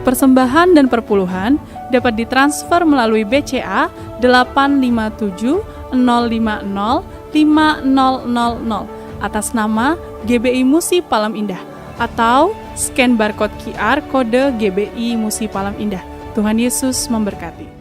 Persembahan dan perpuluhan dapat ditransfer melalui BCA 857 050 5000 atas nama GBI Musi Palam Indah atau scan barcode QR kode GBI Musi Palam Indah. Tuhan Yesus memberkati.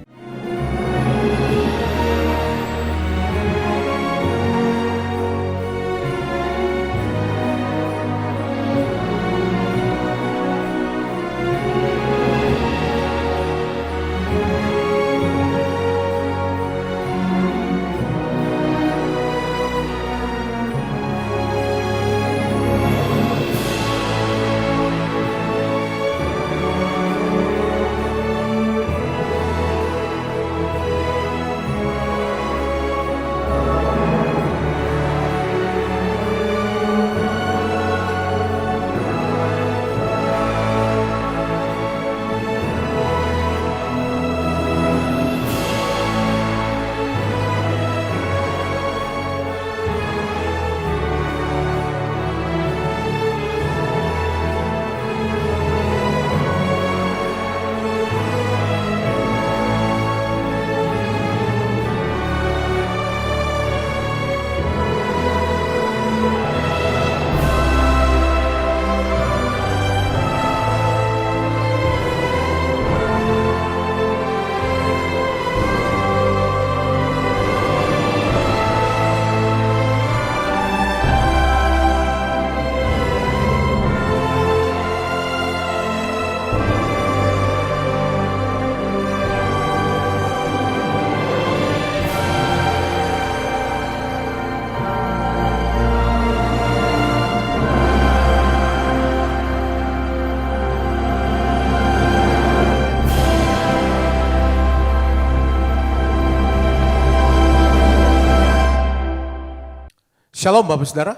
Shalom Bapak Saudara,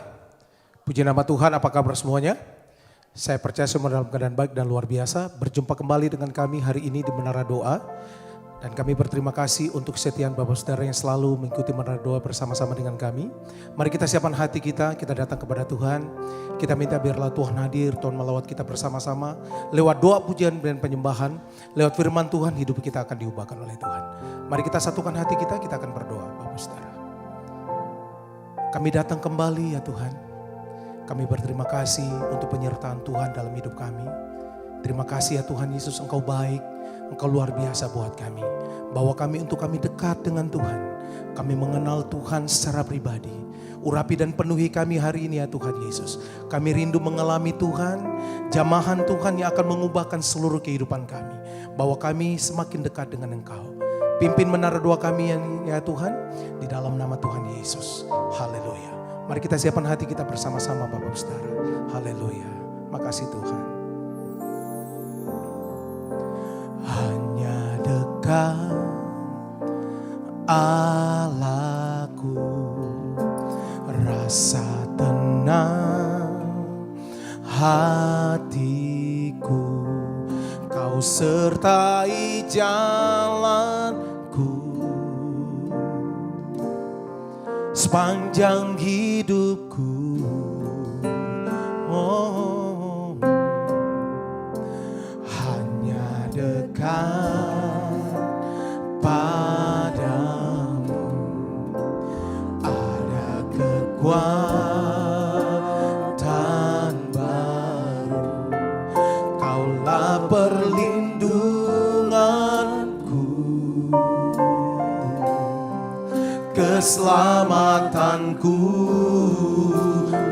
puji nama Tuhan, apa kabar semuanya? Saya percaya semua dalam keadaan baik dan luar biasa. Berjumpa kembali dengan kami hari ini di Menara Doa. Dan kami berterima kasih untuk kesetiaan Bapak Saudara yang selalu mengikuti Menara Doa bersama-sama dengan kami. Mari kita siapkan hati kita datang kepada Tuhan. Kita minta biarlah Tuhan hadir, Tuhan melawat kita bersama-sama. Lewat doa, pujian dan penyembahan, lewat firman Tuhan, hidup kita akan diubahkan oleh Tuhan. Mari kita satukan hati kita akan berdoa Bapak Saudara. Kami datang kembali ya Tuhan. Kami berterima kasih untuk penyertaan Tuhan dalam hidup kami. Terima kasih ya Tuhan Yesus, Engkau baik, Engkau luar biasa buat kami. Bawa kami untuk kami dekat dengan Tuhan. Kami mengenal Tuhan secara pribadi. Urapi dan penuhi kami hari ini ya Tuhan Yesus. Kami rindu mengalami Tuhan, jamahan Tuhan yang akan mengubahkan seluruh kehidupan kami. Bawa kami semakin dekat dengan Engkau. Pimpin menara doa kami ya Tuhan, di dalam nama Tuhan Yesus. Haleluya. Mari kita siapkan hati kita bersama-sama Bapak Saudara. Haleluya. Makasih Tuhan. Hanya dekat Allahku, rasa tenang hatiku. Kau sertai jalanku sepanjang hidupku. Oh, hanya dekat padamu ada kekuatan baru. Kaulah perlindunganku, keselamatanku.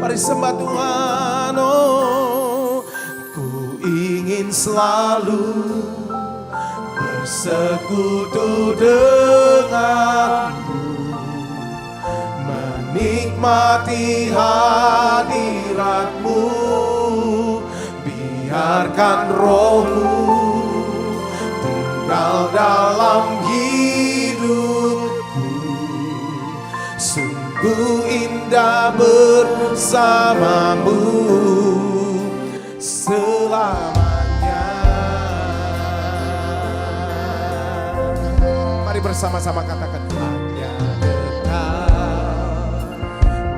Mari sembah Tuhan. Oh, ku ingin selalu bersekutu denganmu, menikmati hadiratmu. Biarkan rohmu tinggal dalam hidupku. Sungguh indah bersamamu selamanya. Mari bersama-sama katakan, hanya dekat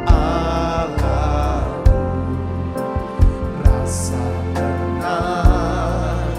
Allah, rasa tenang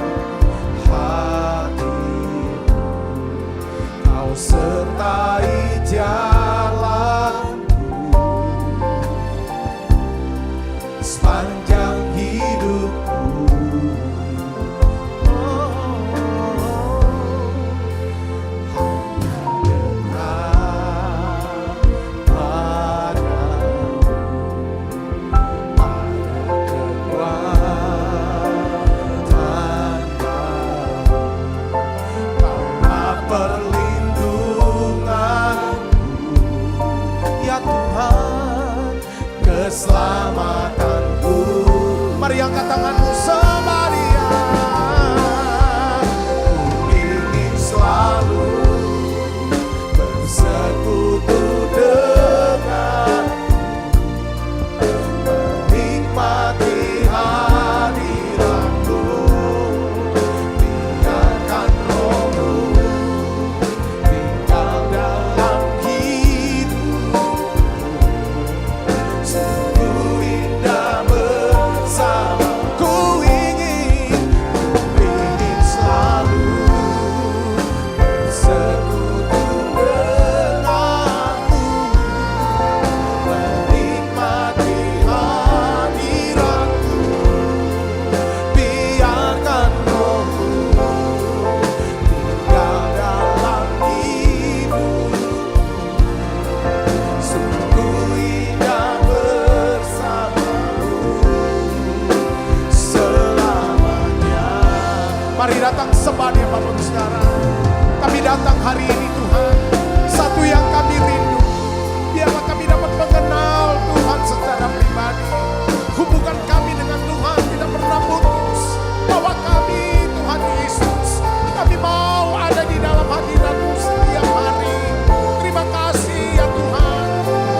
Mari datang sembah dia Bapak Saudara. Kami datang hari ini Tuhan, satu yang kami rindu, biarlah kami dapat mengenal Tuhan secara pribadi. Hubungan kami dengan Tuhan tidak pernah putus. Bahwa kami Tuhan Yesus, kami mau ada di dalam hadirat-Mu setiap hari. Terima kasih ya Tuhan,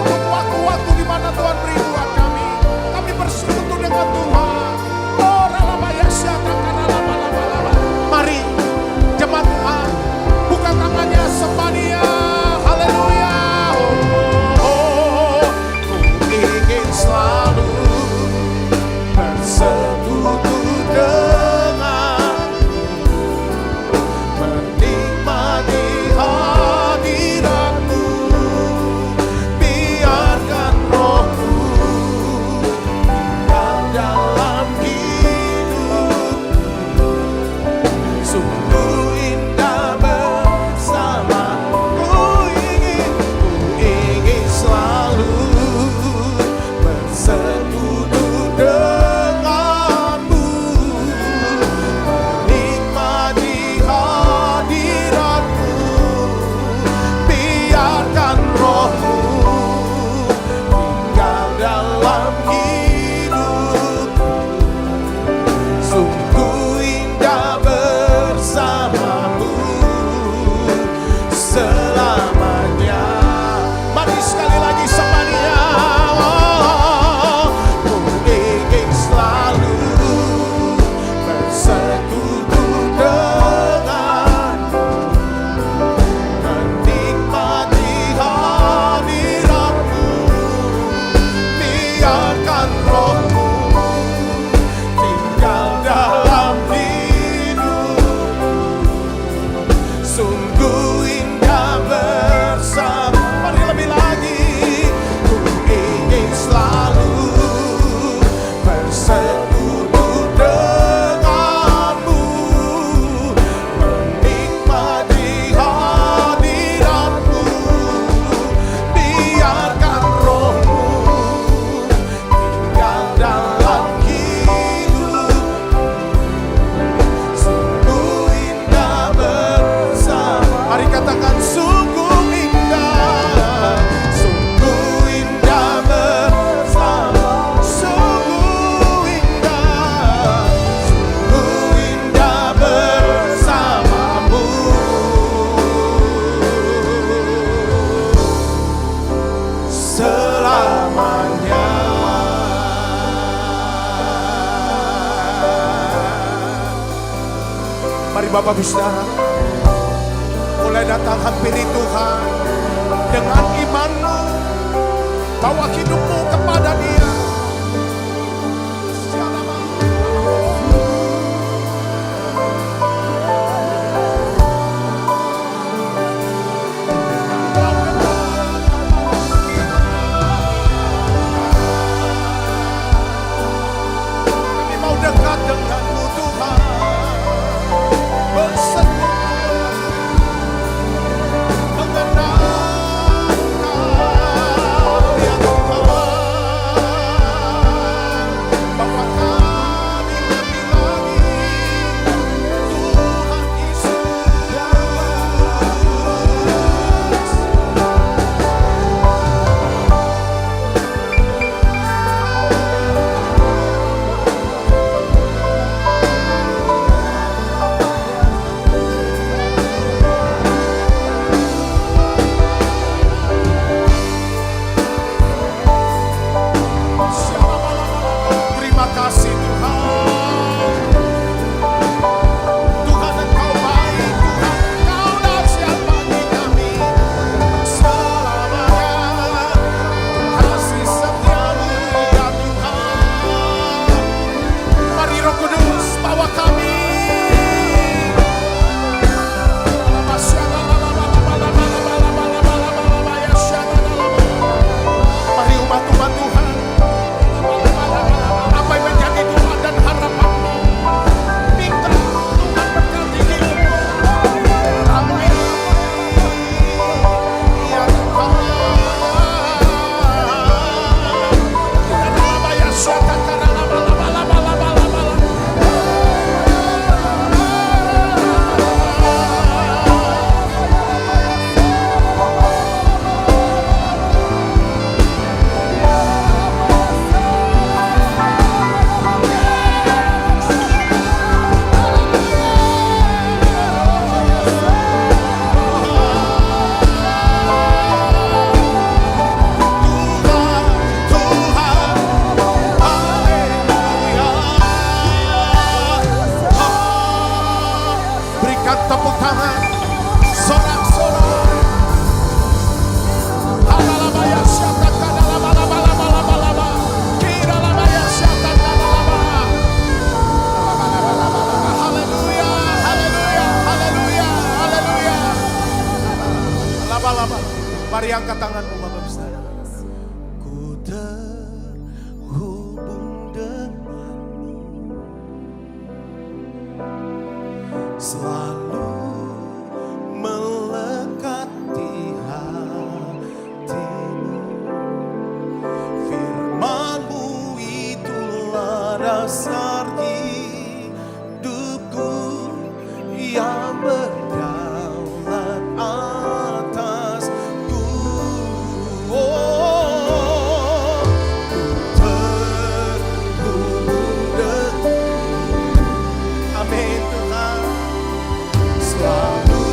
untuk waktu-waktu di mana Tuhan beri buat kami. Kami bersekutu dengan Tuhan. Oh ralabaya syataka ralabalaba. Mari jemaat Tuhan, buka tangannya, sembah Dia. Haleluya. Ku ingin selalu bersekutu dengan, menikmati hadirat-Mu. Biarkan Roh-Mu tinggal dalam hidupku. Sungguh indah bersama. Ku ingin selalu bersekutu denganmu, menikmati hadirat-Mu. Biarkan Roh-Mu tinggal dalam hidupku. Sungguh indah bersamamu selamanya. Mari sekali lagi sembah Dia. Ku ingin selalu bersekutu denganmu, menikmati hadirat-Mu. Biarkan Roh-Mu tinggal dalam hidupku. Sungguh indah bersama. Mari lebih lagi. Ku ingin selalu bersekutu denganmu, menikmati hadirat-Mu. Biarkan Roh-Mu tinggal dalam hidupku. Sungguh indah bersama. Mari katakan sungguh indah, sungguh indah bersama. Sungguh indah bersamamu selamanya. Mari Bapak Saudara, mulai datang hampiri Tuhan dengan imanmu, bawa hidupmu kepada Dia. Kami mau dekat dengan-Mu Tuhan, bersekutu mengenal Engkau ya Tuhan. Mari angkat tanganmu Bapak Ibu Saudara. Ku terhubung denganmu, selalu melekat di hatimu. Firman-Mu itulah dasar hidupku yang berdaulat atasku. Oh, ku terhubung denganmu. Amin Tuhan. Selalu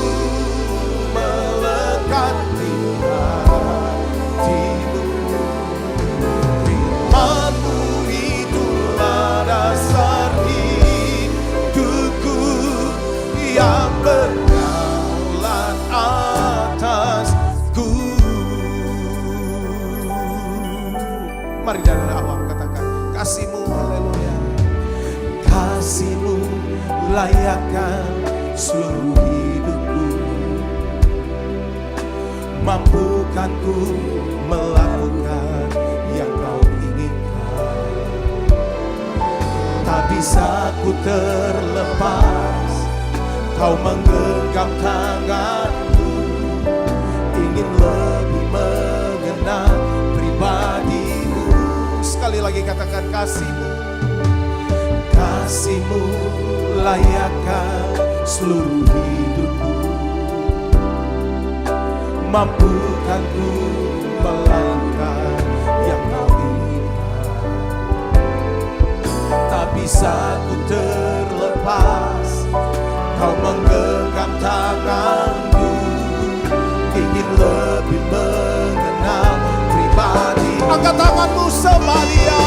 melekat di hatimu. Firman-Mu itulah dasar hidupku yang berdaulat atasku. Mari dari awal katakan kasih-Mu, haleluya. Kasih-Mu layakkan seluruh hidupku, mampukan ku melakukan yang Kau inginkan. Tak bisa ku terlepas, Kau menggenggam tanganku, ingin lebih mengenal pribadi-Mu. Sekali lagi katakan kasih-Mu. Kasih-Mu layakkan seluruh hidupku, mampukan ku melangkah yang Kau inginkan. Tak bisa ku terlepas, Kau menggenggam tanganku, ingin lebih mengenal pribadi. Angkat tanganmu Samaria.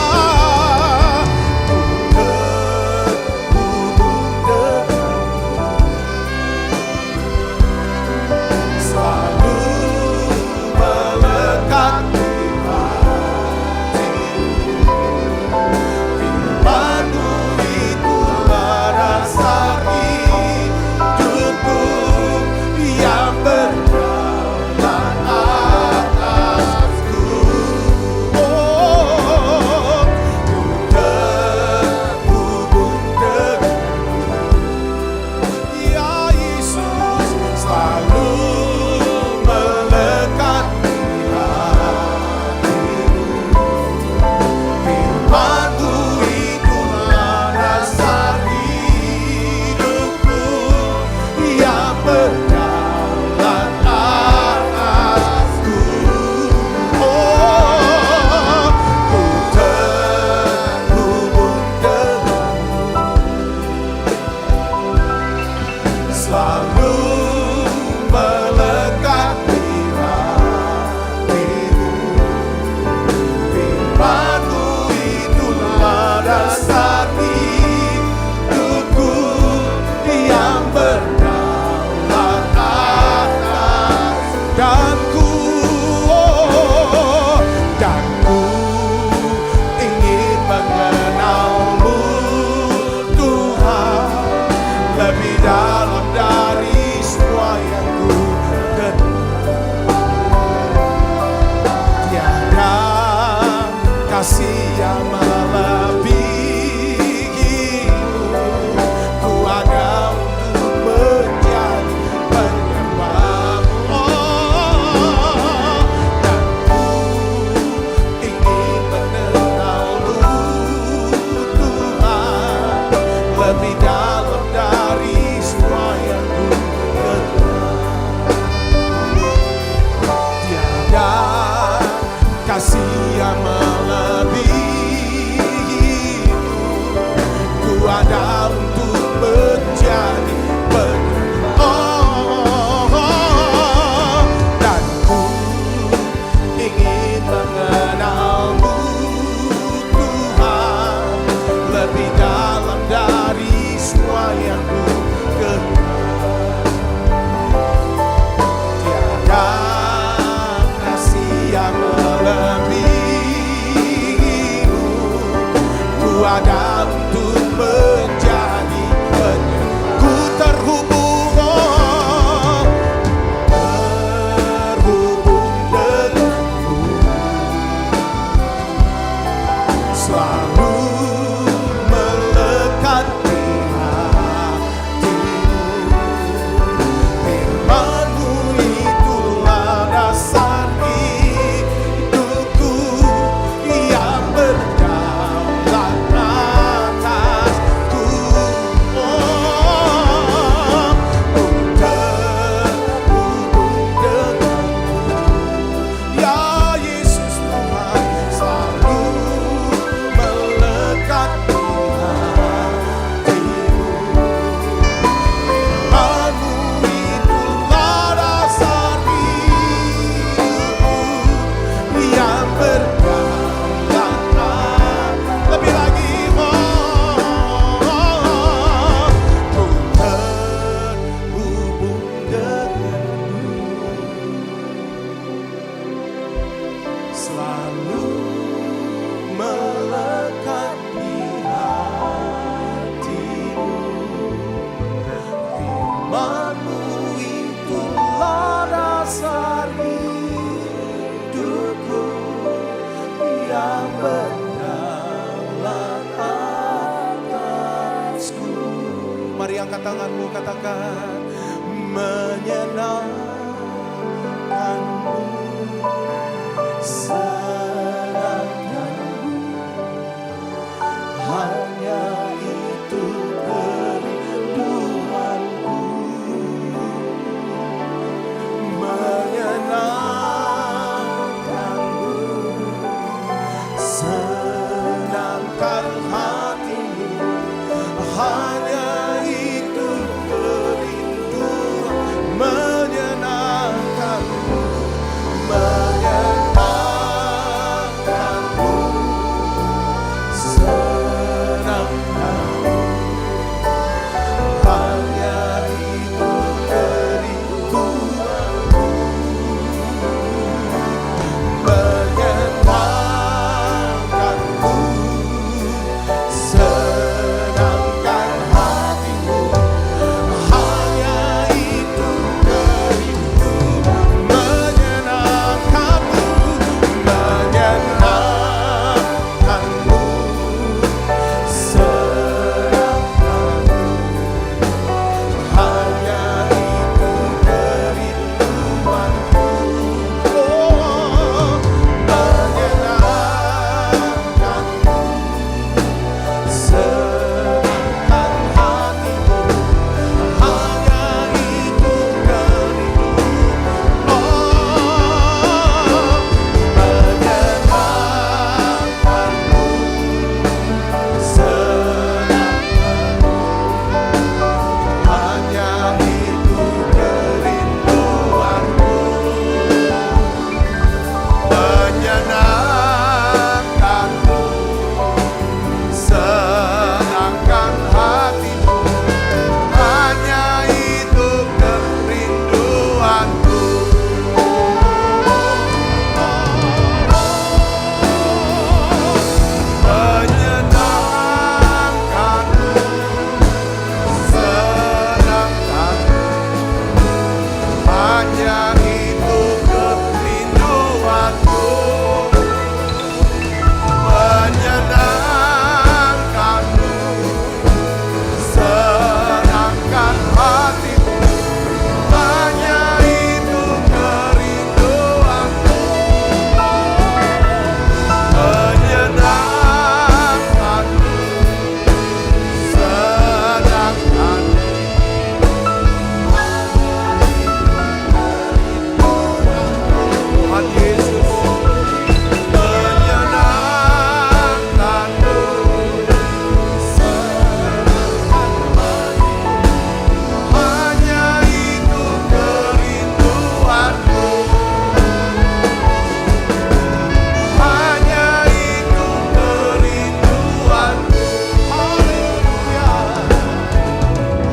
Yesusku. Mari angkat tanganmu, katakan menyenangkanmu, senangkanmu, hanya itu kerinduanku. Menyenangkanmu, senangkan hatimu, hanya itu kerinduan. Menyenangkanmu, menyenangkanmu, senangkanmu, hanya itu kerinduanku. Menyenangkanmu, senangkan hatimu, hanya itu kerindu. Menyenangkanmu, menyenangkanmu, senangkanmu, hanya itu kerinduanku. Oh, menyenangkanmu, senangkan hatimu, hanya itu kerindu. Oh, menyenangkanmu, senangkanmu, hanya itu kerinduanku. Menyenangkanmu, senangkan hatimu, hanya itu kerinduanku. Menyenangkanmu, senangkanmu, hanya itu kerinduanku. Menyenangkanmu, senangkan hatimu, hanya itu kerinduanku. Menyenangkanmu, senangkan Tuhan Yesus. Menyenangkanmu, hanya itu kerinduanku. Hanya itu kerinduanku. Haleluya.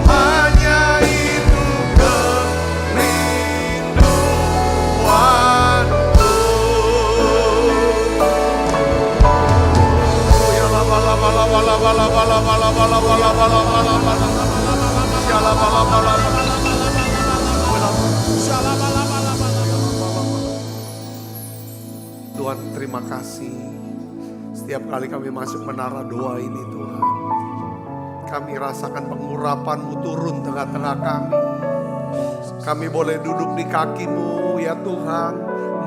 Hanya itu kerinduanku. Ya la ba la ba la ba la ba la ba la ba la ba la ba la ba la ba la ba la. Ya la ba la ba la ba la. Tuhan, terima kasih. Setiap kali kami masuk menara doa ini Tuhan, kami rasakan pengurapan-Mu turun tengah-tengah kami. Kami boleh duduk di kaki-Mu ya Tuhan,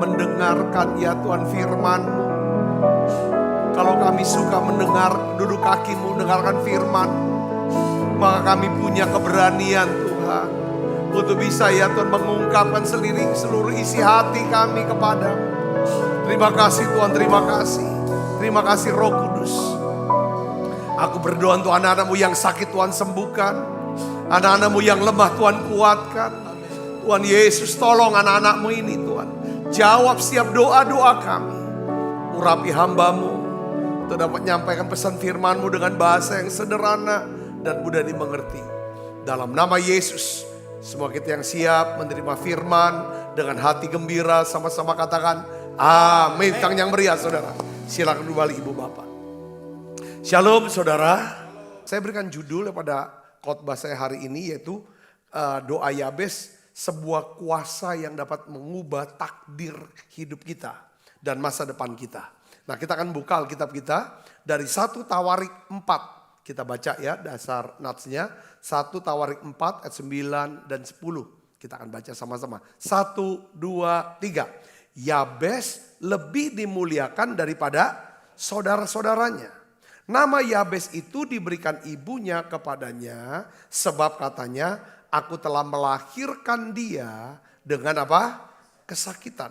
mendengarkan ya Tuhan firman-Mu. Kalau kami suka mendengar, duduk kaki-Mu, mendengarkan firman, maka kami punya keberanian Tuhan, untuk bisa ya Tuhan mengungkapkan seluruh isi hati kami kepadamu. Terima kasih Tuhan, terima kasih. Terima kasih Roh Kudus. Aku berdoa untuk anak-anak-Mu yang sakit Tuhan sembuhkan. Anak-anak-Mu yang lemah Tuhan kuatkan. Tuhan Yesus tolong anak-anak-Mu ini Tuhan. Jawab setiap doa-doa kami. Urapi hamba-Mu untuk dapat menyampaikan pesan firman-Mu dengan bahasa yang sederhana dan mudah dimengerti. Dalam nama Yesus, semua kita yang siap menerima firman dengan hati gembira sama-sama katakan amin. Tangan yang meriah saudara. Silakan kembali ibu bapak. Shalom saudara. Saya berikan judul pada khotbah saya hari ini yaitu doa Yabes, sebuah kuasa yang dapat mengubah takdir hidup kita dan masa depan kita. Nah, kita akan buka Alkitab kita dari 1 Tawarik 4. Kita baca ya dasar natsnya. 1 Tawarik 4 ayat 9 dan 10. Kita akan baca sama-sama. 1, 2, 3. Yabes lebih dimuliakan daripada saudara-saudaranya. Nama Yabes itu diberikan ibunya kepadanya. Sebab katanya, aku telah melahirkan dia dengan apa? Kesakitan.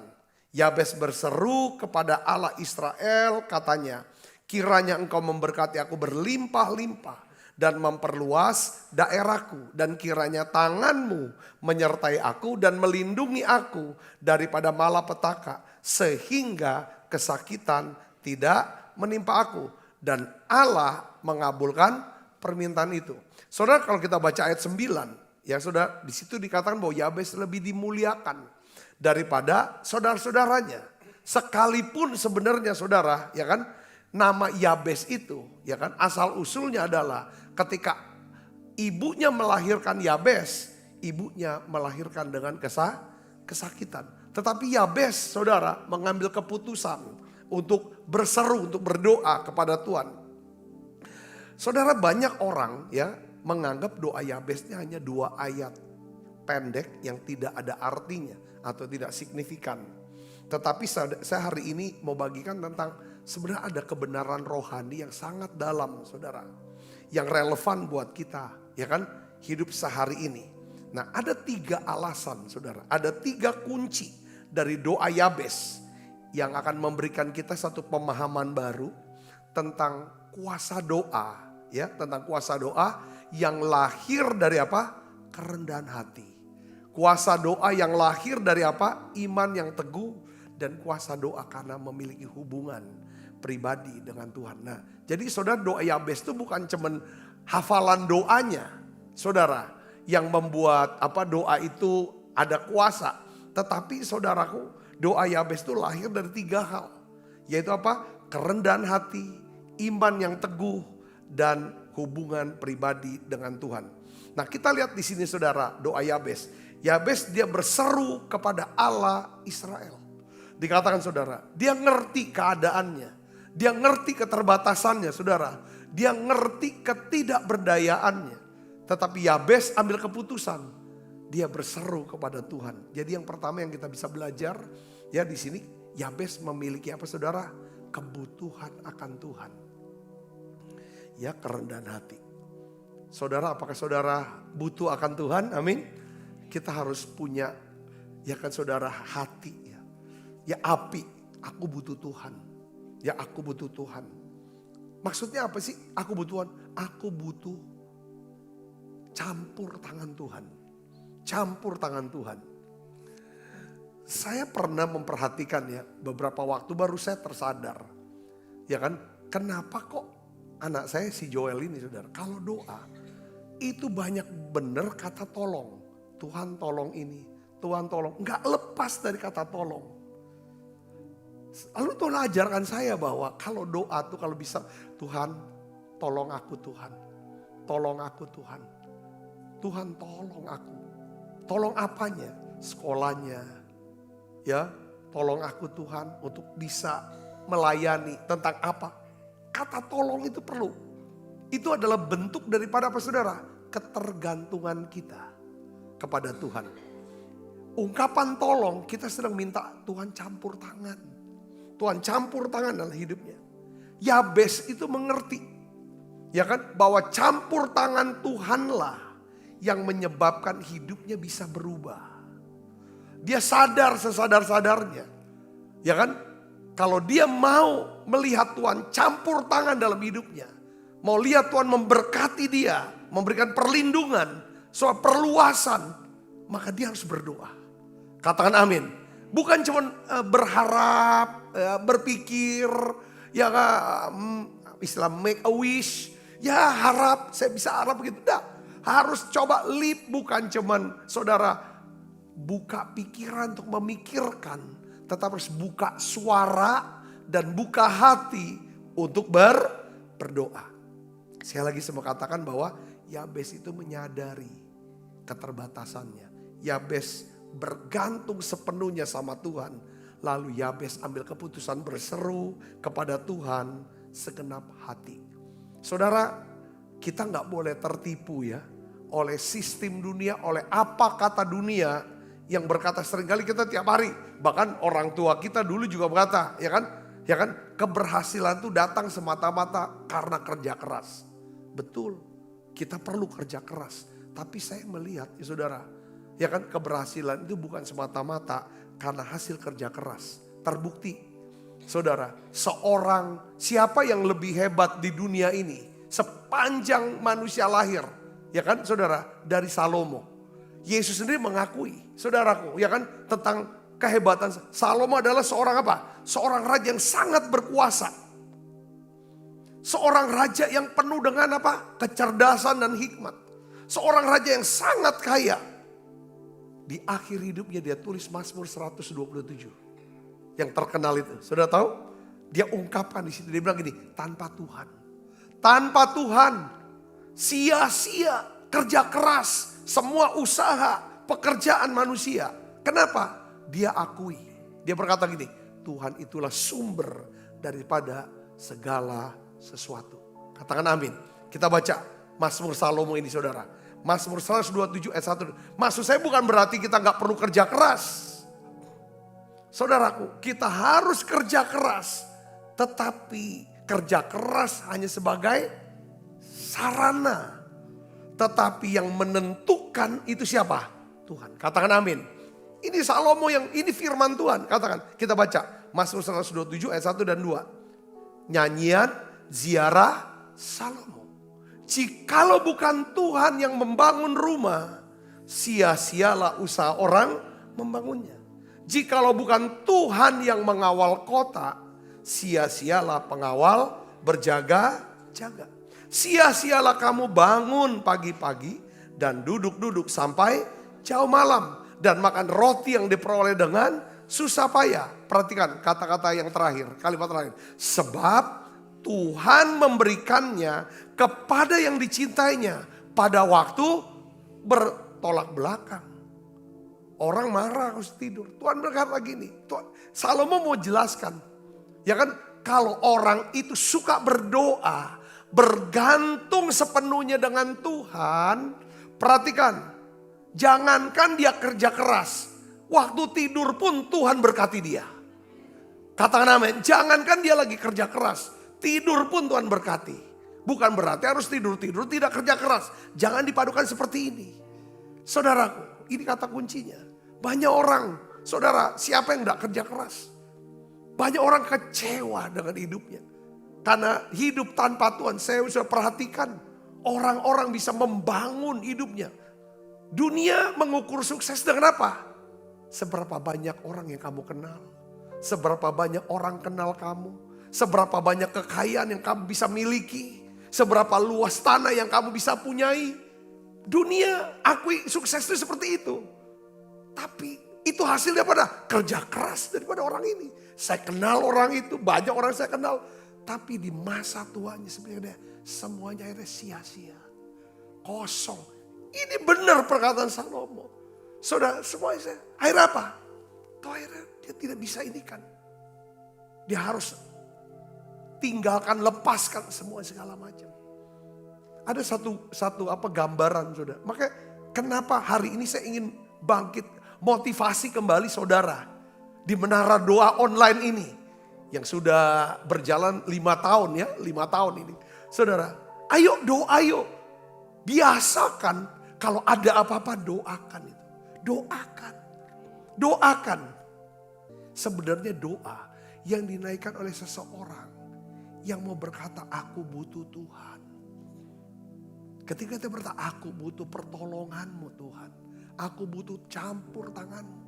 Yabes berseru kepada Allah Israel, katanya, kiranya engkau memberkati aku berlimpah-limpah dan memperluas daerahku. Dan kiranya tanganmu menyertai aku dan melindungi aku daripada malapetaka. Sehingga kesakitan tidak menimpa aku. Dan Allah mengabulkan permintaan itu. Saudara, kalau kita baca ayat 9, ya saudara, di situ dikatakan bahwa Yabes lebih dimuliakan daripada saudara-saudaranya. Sekalipun sebenarnya saudara, ya kan, nama Yabes itu, ya kan, asal usulnya adalah ketika ibunya melahirkan Yabes, ibunya melahirkan dengan kesakitan. Tetapi Yabes, saudara, mengambil keputusan untuk berseru, untuk berdoa kepada Tuhan. Saudara, banyak orang ya menganggap doa Yabesnya hanya 2 ayat pendek yang tidak ada artinya atau tidak signifikan. Tetapi saya hari ini mau bagikan tentang sebenarnya ada kebenaran rohani yang sangat dalam, saudara. Yang relevan buat kita, ya kan, hidup sehari ini. Nah, ada 3 alasan, saudara. Ada 3 kunci dari doa Yabes yang akan memberikan kita satu pemahaman baru tentang kuasa doa, ya, tentang kuasa doa yang lahir dari apa? Kerendahan hati. Kuasa doa yang lahir dari apa? Iman yang teguh. Dan kuasa doa karena memiliki hubungan pribadi dengan Tuhan. Nah, jadi saudara, doa Yabes itu bukan cuman hafalan doanya, saudara, yang membuat apa doa itu ada kuasa. Tetapi saudaraku, doa Yabes itu lahir dari 3 hal. Yaitu apa? Kerendahan hati, iman yang teguh, dan hubungan pribadi dengan Tuhan. Nah, kita lihat di sini saudara, doa Yabes. Yabes dia berseru kepada Allah Israel. Dikatakan saudara, dia ngerti keadaannya. Dia ngerti keterbatasannya saudara. Dia ngerti ketidakberdayaannya. Tetapi Yabes ambil keputusan. Dia berseru kepada Tuhan. Jadi yang pertama yang kita bisa belajar ya di sini, Yabes memiliki apa saudara? Kebutuhan akan Tuhan. Ya, kerendahan hati. Saudara, apakah saudara butuh akan Tuhan? Amin. Kita harus punya, ya kan saudara, hati. Ya api, aku butuh Tuhan. Ya aku butuh Tuhan. Maksudnya apa sih? Aku butuh Tuhan. Aku butuh campur tangan Tuhan. Campur tangan Tuhan. Saya pernah memperhatikan ya, beberapa waktu baru saya tersadar. Ya kan, kenapa kok anak saya si Joel ini saudara, kalau doa itu banyak bener kata tolong. Tuhan tolong ini, Tuhan tolong. Nggak lepas dari kata tolong. Lalu Tuhan ajarkan saya bahwa kalau doa tuh kalau bisa, Tuhan tolong aku Tuhan. Tolong aku Tuhan. Tuhan tolong aku. Tolong apanya? Sekolahnya. Ya, tolong aku Tuhan untuk bisa melayani. Tentang apa? Kata tolong itu perlu. Itu adalah bentuk daripada apa saudara? Ketergantungan kita kepada Tuhan. Ungkapan tolong kita sedang minta Tuhan campur tangan. Tuhan campur tangan dalam hidupnya. Yabes itu mengerti. Ya kan? Bahwa campur tangan Tuhanlah yang menyebabkan hidupnya bisa berubah. Dia sadar sesadar-sadarnya. Ya kan? Kalau dia mau melihat Tuhan campur tangan dalam hidupnya. Mau lihat Tuhan memberkati dia. Memberikan perlindungan. Soal perluasan. Maka dia harus berdoa. Katakan amin. Bukan cuma berharap, berpikir, ya Islam make a wish, ya harap, saya bisa harap gitu. Nah, harus coba live, bukan cuma saudara buka pikiran untuk memikirkan, tetapi harus buka suara dan buka hati untuk berdoa. Sekali lagi saya mau katakan bahwa Yabes itu menyadari keterbatasannya. Yabes bergantung sepenuhnya sama Tuhan. Lalu Yabes ambil keputusan berseru kepada Tuhan segenap hati. Saudara, kita nggak boleh tertipu ya oleh sistem dunia, oleh apa kata dunia yang berkata seringkali kita tiap hari. Bahkan orang tua kita dulu juga berkata, ya kan? Ya kan? Keberhasilan itu datang semata-mata karena kerja keras. Betul, kita perlu kerja keras. Tapi saya melihat ya saudara, ya kan, keberhasilan itu bukan semata-mata karena hasil kerja keras. Terbukti, saudara, siapa yang lebih hebat di dunia ini sepanjang manusia lahir, ya kan saudara, dari Salomo. Yesus sendiri mengakui, saudaraku, ya kan, tentang kehebatan. Salomo adalah seorang apa? Seorang raja yang sangat berkuasa. Seorang raja yang penuh dengan apa? Kecerdasan dan hikmat. Seorang raja yang sangat kaya. Di akhir hidupnya dia tulis Mazmur 127. Yang terkenal itu. Saudara tahu? Dia ungkapkan di situ, dia bilang gini, tanpa Tuhan, sia-sia kerja keras, semua usaha, pekerjaan manusia. Kenapa? Dia akui, dia berkata gini, Tuhan itulah sumber daripada segala sesuatu. Katakan amin. Kita baca Mazmur Salomo ini saudara. Mazmur 127 ayat 1. Maksud saya bukan berarti kita gak perlu kerja keras. Saudaraku, kita harus kerja keras. Tetapi kerja keras hanya sebagai sarana. Tetapi yang menentukan itu siapa? Tuhan. Katakan amin. Ini Salomo ini firman Tuhan. Katakan, kita baca Mazmur 127 ayat 1 dan 2. Nyanyian ziarah Salomo. Jikalau bukan Tuhan yang membangun rumah, sia-sialah usaha orang membangunnya. Jikalau bukan Tuhan yang mengawal kota, sia-sialah pengawal berjaga-jaga. Sia-sialah kamu bangun pagi-pagi dan duduk-duduk sampai jauh malam. Dan makan roti yang diperoleh dengan susah payah. Perhatikan kata-kata yang terakhir, kalimat terakhir. Sebab Tuhan memberikannya kepada yang dicintainya pada waktu bertolak belakang. Orang marah harus tidur. Tuhan berkata gini, Salomo mau jelaskan. Ya kan, kalau orang itu suka berdoa, bergantung sepenuhnya dengan Tuhan. Perhatikan, jangankan dia kerja keras, waktu tidur pun Tuhan berkati dia. Katakan amin, jangankan dia lagi kerja keras, tidur pun Tuhan berkati. Bukan berarti harus tidur-tidur tidak kerja keras. Jangan dipadukan seperti ini. Saudaraku, ini kata kuncinya. Banyak orang, saudara, siapa yang tidak kerja keras? Banyak orang kecewa dengan hidupnya. Karena hidup tanpa Tuhan, saya sudah perhatikan. Orang-orang bisa membangun hidupnya. Dunia mengukur sukses dengan apa? Seberapa banyak orang yang kamu kenal. Seberapa banyak orang kenal kamu. Seberapa banyak kekayaan yang kamu bisa miliki. Seberapa luas tanah yang kamu bisa punyai. Dunia akui sukses itu seperti itu. Tapi itu hasil daripada kerja keras daripada orang ini. Saya kenal orang itu, banyak orang saya kenal. Tapi di masa tuanya sebenarnya semuanya akhirnya sia-sia. Kosong. Ini benar perkataan Salomo. Saudara, semuanya saya. Akhirnya apa? Akhirnya dia tidak bisa ini kan. Dia harus tinggalkan, lepaskan semua segala macam. Ada satu gambaran saudara. Makanya kenapa hari ini saya ingin bangkit, motivasi kembali saudara di menara doa online ini yang sudah berjalan 5 tahun ya, 5 tahun ini. Saudara, ayo doa yuk. Biasakan kalau ada apa-apa doakan itu. Doakan. Sebenarnya doa yang dinaikkan oleh seseorang yang mau berkata aku butuh Tuhan. Ketika kita berkata aku butuh pertolonganmu Tuhan. Aku butuh campur tanganmu.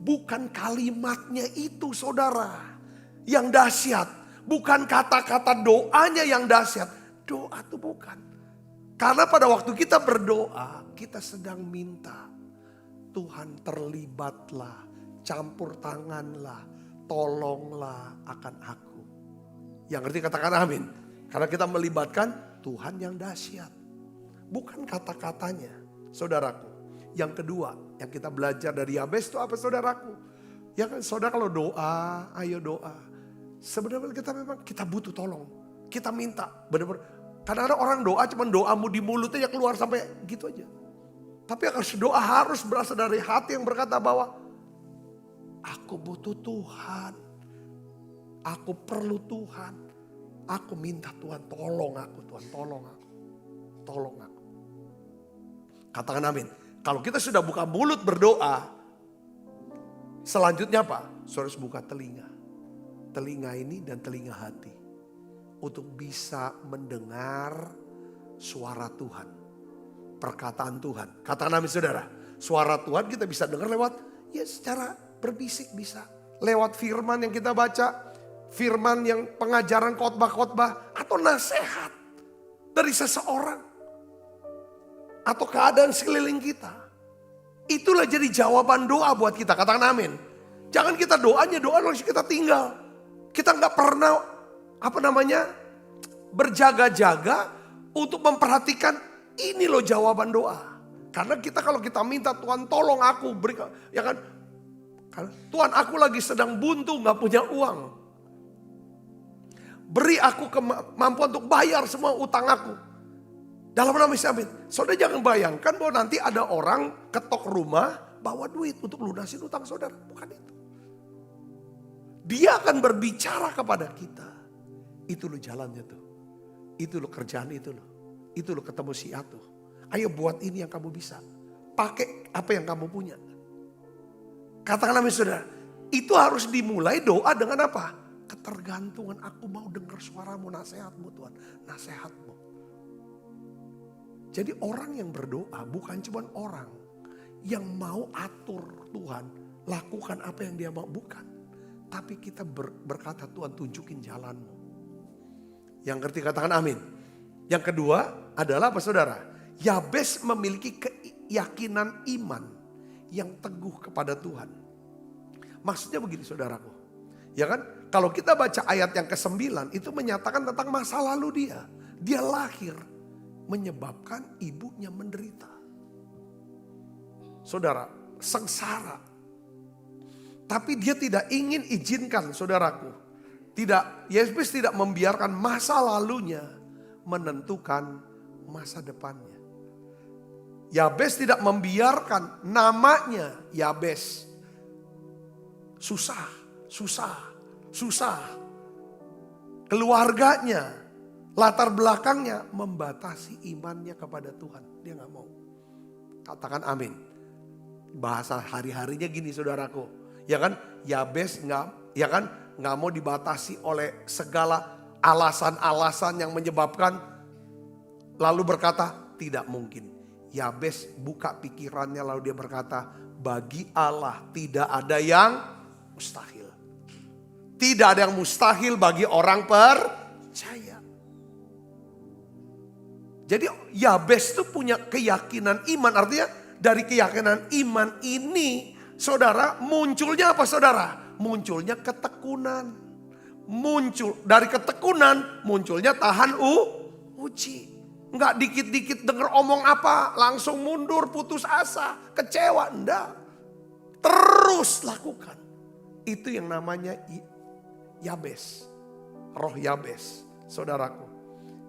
Bukan kalimatnya itu saudara yang dahsyat. Bukan kata-kata doanya yang dahsyat. Doa itu bukan. Karena pada waktu kita berdoa kita sedang minta. Tuhan terlibatlah, campur tanganlah, tolonglah akan aku. Yang ngerti katakan amin. Karena kita melibatkan Tuhan yang dahsyat. Bukan kata-katanya, saudaraku. Yang kedua, yang kita belajar dari Yabes itu apa saudaraku? Ya kan saudara kalau doa, ayo doa. Sebenarnya kita memang kita butuh tolong. Kita minta benar-benar Kadang-kadang orang doa cuma doamu di mulut aja keluar sampai gitu aja. Tapi doa harus berasal dari hati yang berkata bahwa aku butuh Tuhan. Aku perlu Tuhan. Aku minta Tuhan tolong aku. Tuhan tolong aku. Tolong aku. Katakan amin. Kalau kita sudah buka mulut berdoa. Selanjutnya apa? Saudara harus buka telinga. Telinga ini dan telinga hati. Untuk bisa mendengar suara Tuhan. Perkataan Tuhan. Katakan amin saudara. Suara Tuhan kita bisa dengar lewat ya secara berbisik bisa. Lewat firman yang kita baca. Firman yang pengajaran khotbah-khotbah. Atau nasihat dari seseorang. Atau keadaan sekeliling kita. Itulah jadi jawaban doa buat kita. Katakan amin. Jangan kita doanya doa langsung kita tinggal. Kita nggak pernah berjaga-jaga untuk memperhatikan ini loh jawaban doa. Karena kalau kita minta Tuhan tolong aku berikan, ya kan? Tuhan aku lagi sedang buntu nggak punya uang. Beri aku kemampuan untuk bayar semua utang aku. Dalam nama Yesus amin. Saudara jangan bayangkan bahwa nanti ada orang ketok rumah bawa duit untuk lunasin utang saudara. Bukan itu. Dia akan berbicara kepada kita. Itu loh jalannya tuh. Itu loh kerjaan itu loh. Itu loh ketemu si A tuh. Ayo buat ini yang kamu bisa. Pakai apa yang kamu punya. Katakan amin saudara. Itu harus dimulai doa dengan apa? Ketergantungan. Aku mau dengar suaramu, nasihatmu Tuhan. Nasihatmu. Jadi orang yang berdoa bukan cuma orang yang mau atur Tuhan. Lakukan apa yang dia mau. Bukan. Tapi kita berkata Tuhan tunjukin jalanmu. Yang ngerti katakan amin. Yang kedua adalah apa saudara? Yabes memiliki keyakinan iman yang teguh kepada Tuhan. Maksudnya begini saudaraku. Ya kan? Kalau kita baca ayat yang ke-9 itu menyatakan tentang masa lalu dia. Dia lahir menyebabkan ibunya menderita. Saudara, sengsara. Tapi dia tidak ingin izinkan saudaraku. Yabes tidak membiarkan masa lalunya menentukan masa depannya. Yabes tidak membiarkan namanya Yabes. Susah. Keluarganya, latar belakangnya membatasi imannya kepada Tuhan. Dia gak mau. Katakan amin. Bahasa hari-harinya gini saudaraku. Ya kan, Yabes nggak mau dibatasi oleh segala alasan-alasan yang menyebabkan lalu berkata tidak mungkin. Yabes buka pikirannya lalu dia berkata, bagi Allah tidak ada yang mustahil. Tidak ada yang mustahil bagi orang percaya. Jadi Yabes itu punya keyakinan iman, artinya dari keyakinan iman ini saudara, munculnya apa saudara? Munculnya ketekunan. Dari ketekunan munculnya tahan uji. Enggak dikit-dikit denger omong apa, langsung mundur, putus asa, kecewa. Enggak. Terus lakukan. Itu yang namanya Yabes. Roh Yabes, saudaraku.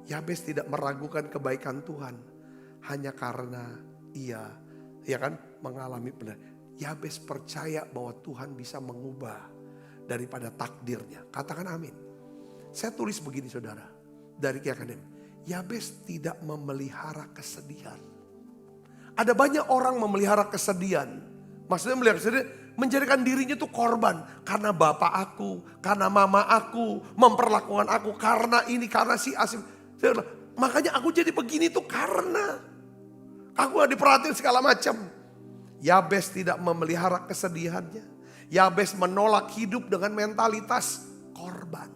Yabes tidak meragukan kebaikan Tuhan. Hanya karena ia mengalami benar. Yabes percaya bahwa Tuhan bisa mengubah daripada takdirnya. Katakan amin. Saya tulis begini saudara. Dari keyakinan. Yabes tidak memelihara kesedihan. Ada banyak orang memelihara kesedihan. Maksudnya memelihara kesedihan. Menjadikan dirinya itu korban. Karena bapak aku. Karena mama aku. Memperlakukan aku. Karena ini. Karena si Asim. Makanya aku jadi begini tuh karena. Aku gak diperhatiin segala macam. Yabes tidak memelihara kesedihannya. Yabes menolak hidup dengan mentalitas korban.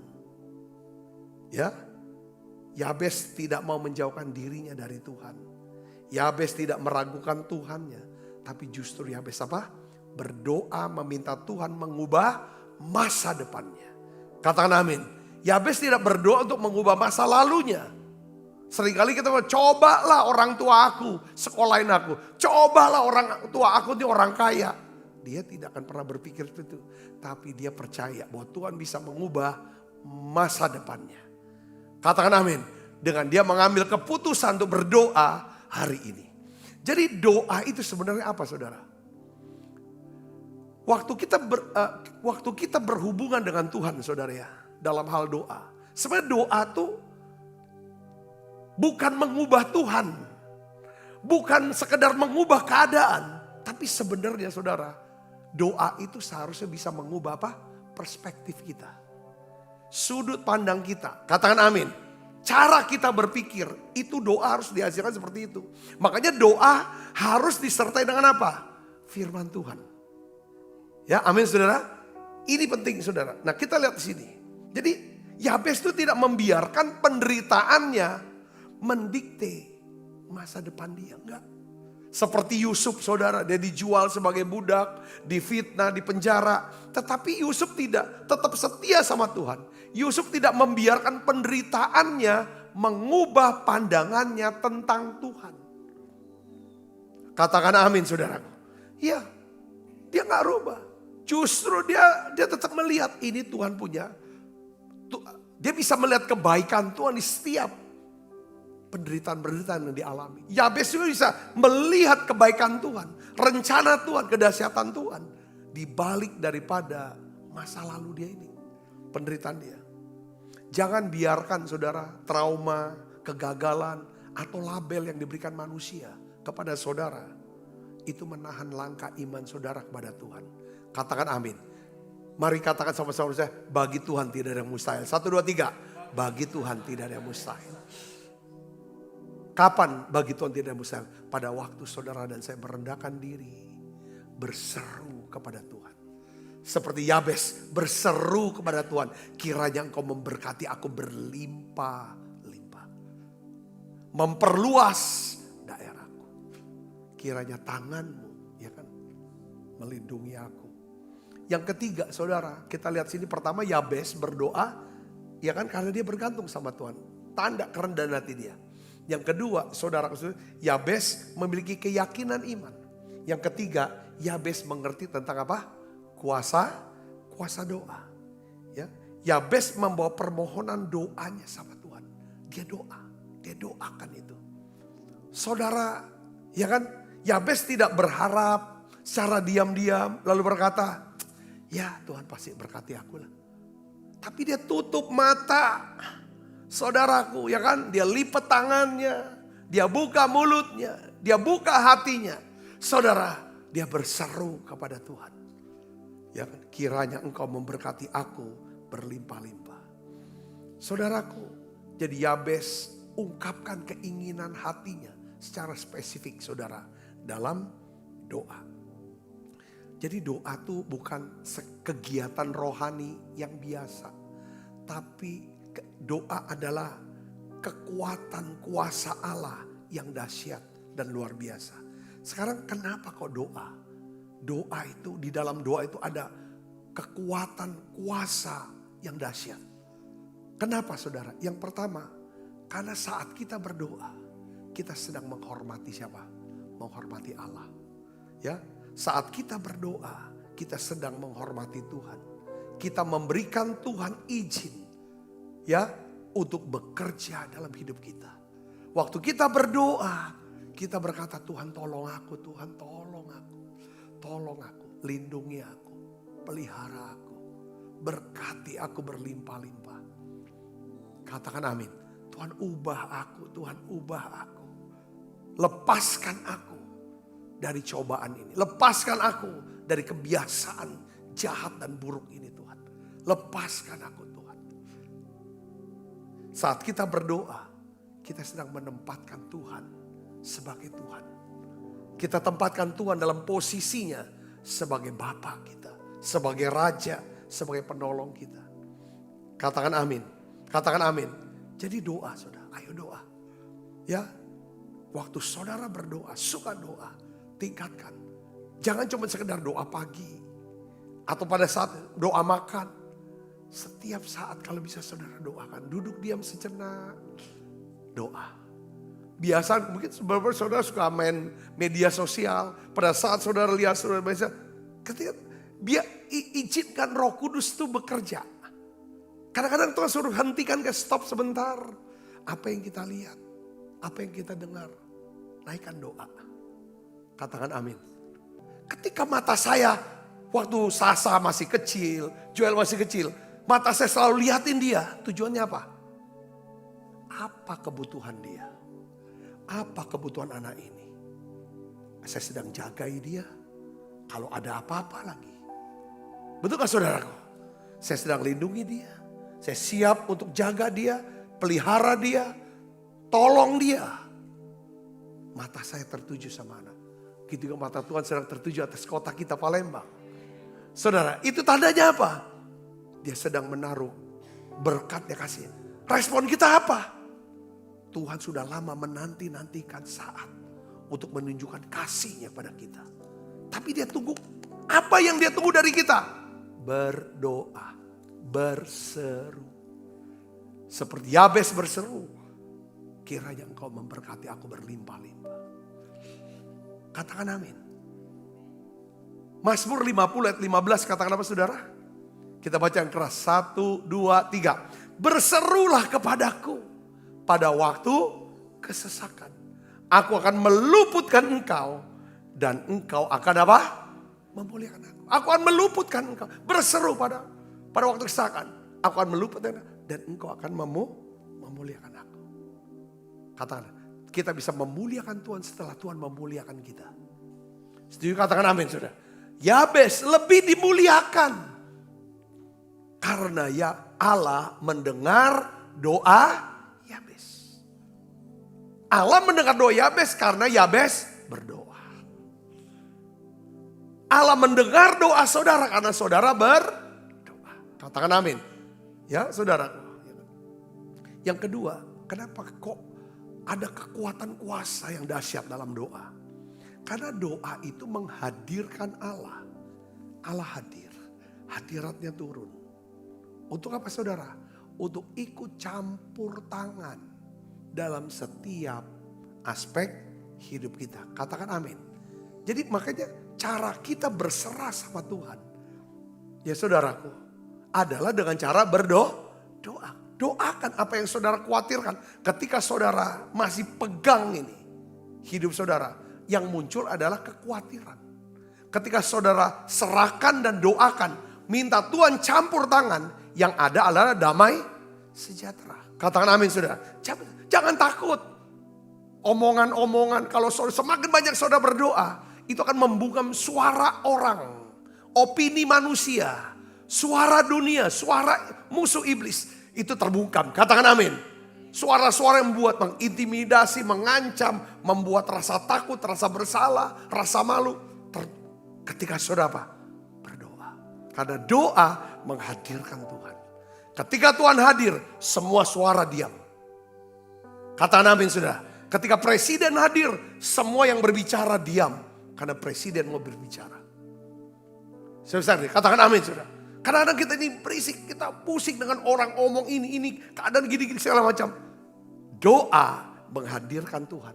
Ya, Yabes tidak mau menjauhkan dirinya dari Tuhan. Yabes tidak meragukan Tuhannya. Tapi justru Yabes apa? Berdoa meminta Tuhan mengubah masa depannya. Katakan amin. Yabes tidak berdoa untuk mengubah masa lalunya. Seringkali kita bilang, cobalah orang tua aku sekolahin aku. Cobalah orang tua aku ini orang kaya. Dia tidak akan pernah berpikir itu. Tapi dia percaya bahwa Tuhan bisa mengubah masa depannya. Katakan amin. dengan dia mengambil keputusan untuk berdoa hari ini. Jadi doa itu sebenarnya apa, saudara? Waktu kita berhubungan dengan Tuhan, saudara ya, dalam hal doa. Sebenarnya doa tuh bukan mengubah Tuhan, bukan sekedar mengubah keadaan, tapi sebenarnya saudara, doa itu seharusnya bisa mengubah apa? Perspektif kita, sudut pandang kita. Katakan amin. Cara kita berpikir itu doa harus dihasilkan seperti itu. Makanya doa harus disertai dengan apa? Firman Tuhan. Ya, amin saudara. Ini penting saudara. Nah, kita lihat di sini. Jadi Yabes itu tidak membiarkan penderitaannya mendikte masa depan dia, enggak. Seperti Yusuf saudara, dia dijual sebagai budak, difitnah, dipenjara. Tetapi Yusuf tidak, tetap setia sama Tuhan. Yusuf tidak membiarkan penderitaannya mengubah pandangannya tentang Tuhan. Katakan amin saudaraku. Iya, dia gak rubah. Justru dia tetap melihat ini Tuhan punya. Dia bisa melihat kebaikan Tuhan di setiap penderitaan-penderitaan yang dialami. Yabes juga bisa melihat kebaikan Tuhan, rencana Tuhan, kedahsyatan Tuhan di balik daripada masa lalu dia ini, penderitaan dia. Jangan biarkan saudara trauma, kegagalan atau label yang diberikan manusia kepada saudara itu menahan langkah iman saudara kepada Tuhan. Katakan amin. Mari katakan sama-sama saya, bagi Tuhan tidak ada yang mustahil. 1, 2, 3. Bagi Tuhan tidak ada yang mustahil. Kapan bagi Tuhan tidak mustahil? Pada waktu saudara dan saya merendahkan diri, berseru kepada Tuhan. Seperti Yabes berseru kepada Tuhan, kiranya Engkau memberkati aku berlimpah-limpah. Memperluas daerahku. Kiranya tanganmu, ya kan, melindungi aku. Yang ketiga saudara, kita lihat sini pertama Yabes berdoa, ya kan, karena dia bergantung sama Tuhan. Tanda kerendahan hati dia. Yang kedua, saudara, Yabes memiliki keyakinan iman. Yang ketiga, Yabes mengerti tentang apa? Kuasa doa. Ya, Yabes membawa permohonan doanya sama Tuhan. Dia doakan itu. Saudara, ya kan? Yabes tidak berharap secara diam-diam lalu berkata, ya Tuhan pasti berkati aku lah. Tapi dia tutup mata. Saudaraku, ya kan, dia lipat tangannya, dia buka mulutnya, dia buka hatinya. Saudara, dia berseru kepada Tuhan. Ya kan, kiranya Engkau memberkati aku berlimpah-limpah. Saudaraku, jadi Yabes ungkapkan keinginan hatinya secara spesifik saudara dalam doa. Jadi doa itu bukan kegiatan rohani yang biasa, tapi doa adalah kekuatan kuasa Allah yang dahsyat dan luar biasa. Sekarang kenapa kok doa? Doa itu, di dalam doa itu ada kekuatan kuasa yang dahsyat. Kenapa saudara? Yang pertama, karena saat kita berdoa, kita sedang menghormati siapa? Menghormati Allah. Ya, saat kita berdoa, kita sedang menghormati Tuhan. Kita memberikan Tuhan izin, ya, untuk bekerja dalam hidup kita. Waktu kita berdoa, kita berkata, Tuhan tolong aku, Tuhan tolong aku. Tolong aku, lindungi aku, pelihara aku, berkati aku berlimpah-limpah. Katakan amin. Tuhan ubah aku, Tuhan ubah aku. Lepaskan aku dari cobaan ini. Lepaskan aku dari kebiasaan jahat dan buruk ini Tuhan. Lepaskan aku Tuhan. Saat kita berdoa, kita sedang menempatkan Tuhan sebagai Tuhan. Kita tempatkan Tuhan dalam posisinya sebagai Bapa kita, sebagai Raja, sebagai penolong kita. Katakan amin. Katakan amin. Jadi doa saudara, ayo doa. Ya, waktu saudara berdoa, suka doa, tingkatkan. Jangan cuma sekedar doa pagi. Atau pada saat doa makan. Setiap saat kalau bisa saudara doakan. Duduk diam sejenak, doa. Biasa mungkin beberapa saudara suka main media sosial. Pada saat saudara lihat saudara baca, ketika biar izinkan Roh Kudus itu bekerja. Kadang-kadang Tuhan suruh hentikan, ke stop sebentar. apa yang kita lihat, apa yang kita dengar, naikkan doa. Katakan amin. Ketika mata saya, waktu Sasa masih kecil, Joel masih kecil, mata saya selalu liatin dia. Tujuannya apa? Apa kebutuhan dia? Apa kebutuhan anak ini? Saya sedang jagai dia. Kalau ada apa-apa lagi. Betul gak saudaraku? Saya sedang lindungi dia. Saya siap untuk jaga dia, pelihara dia, tolong dia. Mata saya tertuju sama anak. Gitu juga mata Tuhan sedang tertuju atas kota kita Palembang. Saudara, itu tandanya apa? Dia sedang menaruh berkat dia kasih. Respon kita apa? Tuhan sudah lama menanti-nantikan saat untuk menunjukkan kasihnya pada kita. Tapi dia tunggu, apa yang dia tunggu dari kita? Berdoa, berseru. Seperti Yabes berseru, kiranya engkau memberkati aku berlimpah-limpah. Katakan amin. Mazmur 50 ayat 15 katakan apa saudara? Kita baca yang keras. 1, 2, 3. Berserulah kepadaku pada waktu kesesakan. Aku akan meluputkan engkau dan engkau akan apa? Memuliakan aku. Aku akan meluputkan engkau. Berseru pada waktu kesesakan. Aku akan meluputkan dan engkau akan memuliakan aku. Katakan, kita bisa memuliakan Tuhan setelah Tuhan memuliakan kita. Setuju katakan amin saudara. Yabes lebih dimuliakan. Karena ya Allah mendengar doa Yabes. Allah mendengar doa Yabes karena Yabes berdoa. Allah mendengar doa saudara karena saudara berdoa. Katakan amin. Ya saudara. Yang kedua, kenapa kok ada kekuatan kuasa yang dahsyat dalam doa? Karena doa itu menghadirkan Allah. Allah hadir. Hadiratnya turun. Untuk apa saudara? Untuk ikut campur tangan dalam setiap aspek hidup kita. Katakan amin. Jadi makanya cara kita berserah sama Tuhan. Ya saudaraku. Adalah dengan cara berdoa. Doakan apa yang saudara khawatirkan. Ketika saudara masih pegang ini. Hidup saudara. Yang muncul adalah kekhawatiran. Ketika saudara serahkan dan doakan. Minta Tuhan campur tangan. Yang ada adalah damai sejahtera. Katakan amin saudara. Jangan takut. Omongan-omongan. Kalau semakin banyak saudara berdoa. Itu akan membungkam suara orang. Opini manusia. Suara dunia. Suara musuh iblis. Itu terbungkam. Katakan amin. Suara-suara yang membuat mengintimidasi, mengancam, membuat rasa takut, rasa bersalah, rasa malu. Ketika saudara apa? Berdoa. Karena doa menghadirkan Tuhan. Ketika Tuhan hadir, semua suara diam. Katakan amin saudara. Ketika presiden hadir, semua yang berbicara diam. Karena presiden mau berbicara. Saudara, katakan amin saudara. Kadang-kadang kita ini berisik, kita pusing dengan orang omong ini, keadaan gini-gini segala macam. Doa menghadirkan Tuhan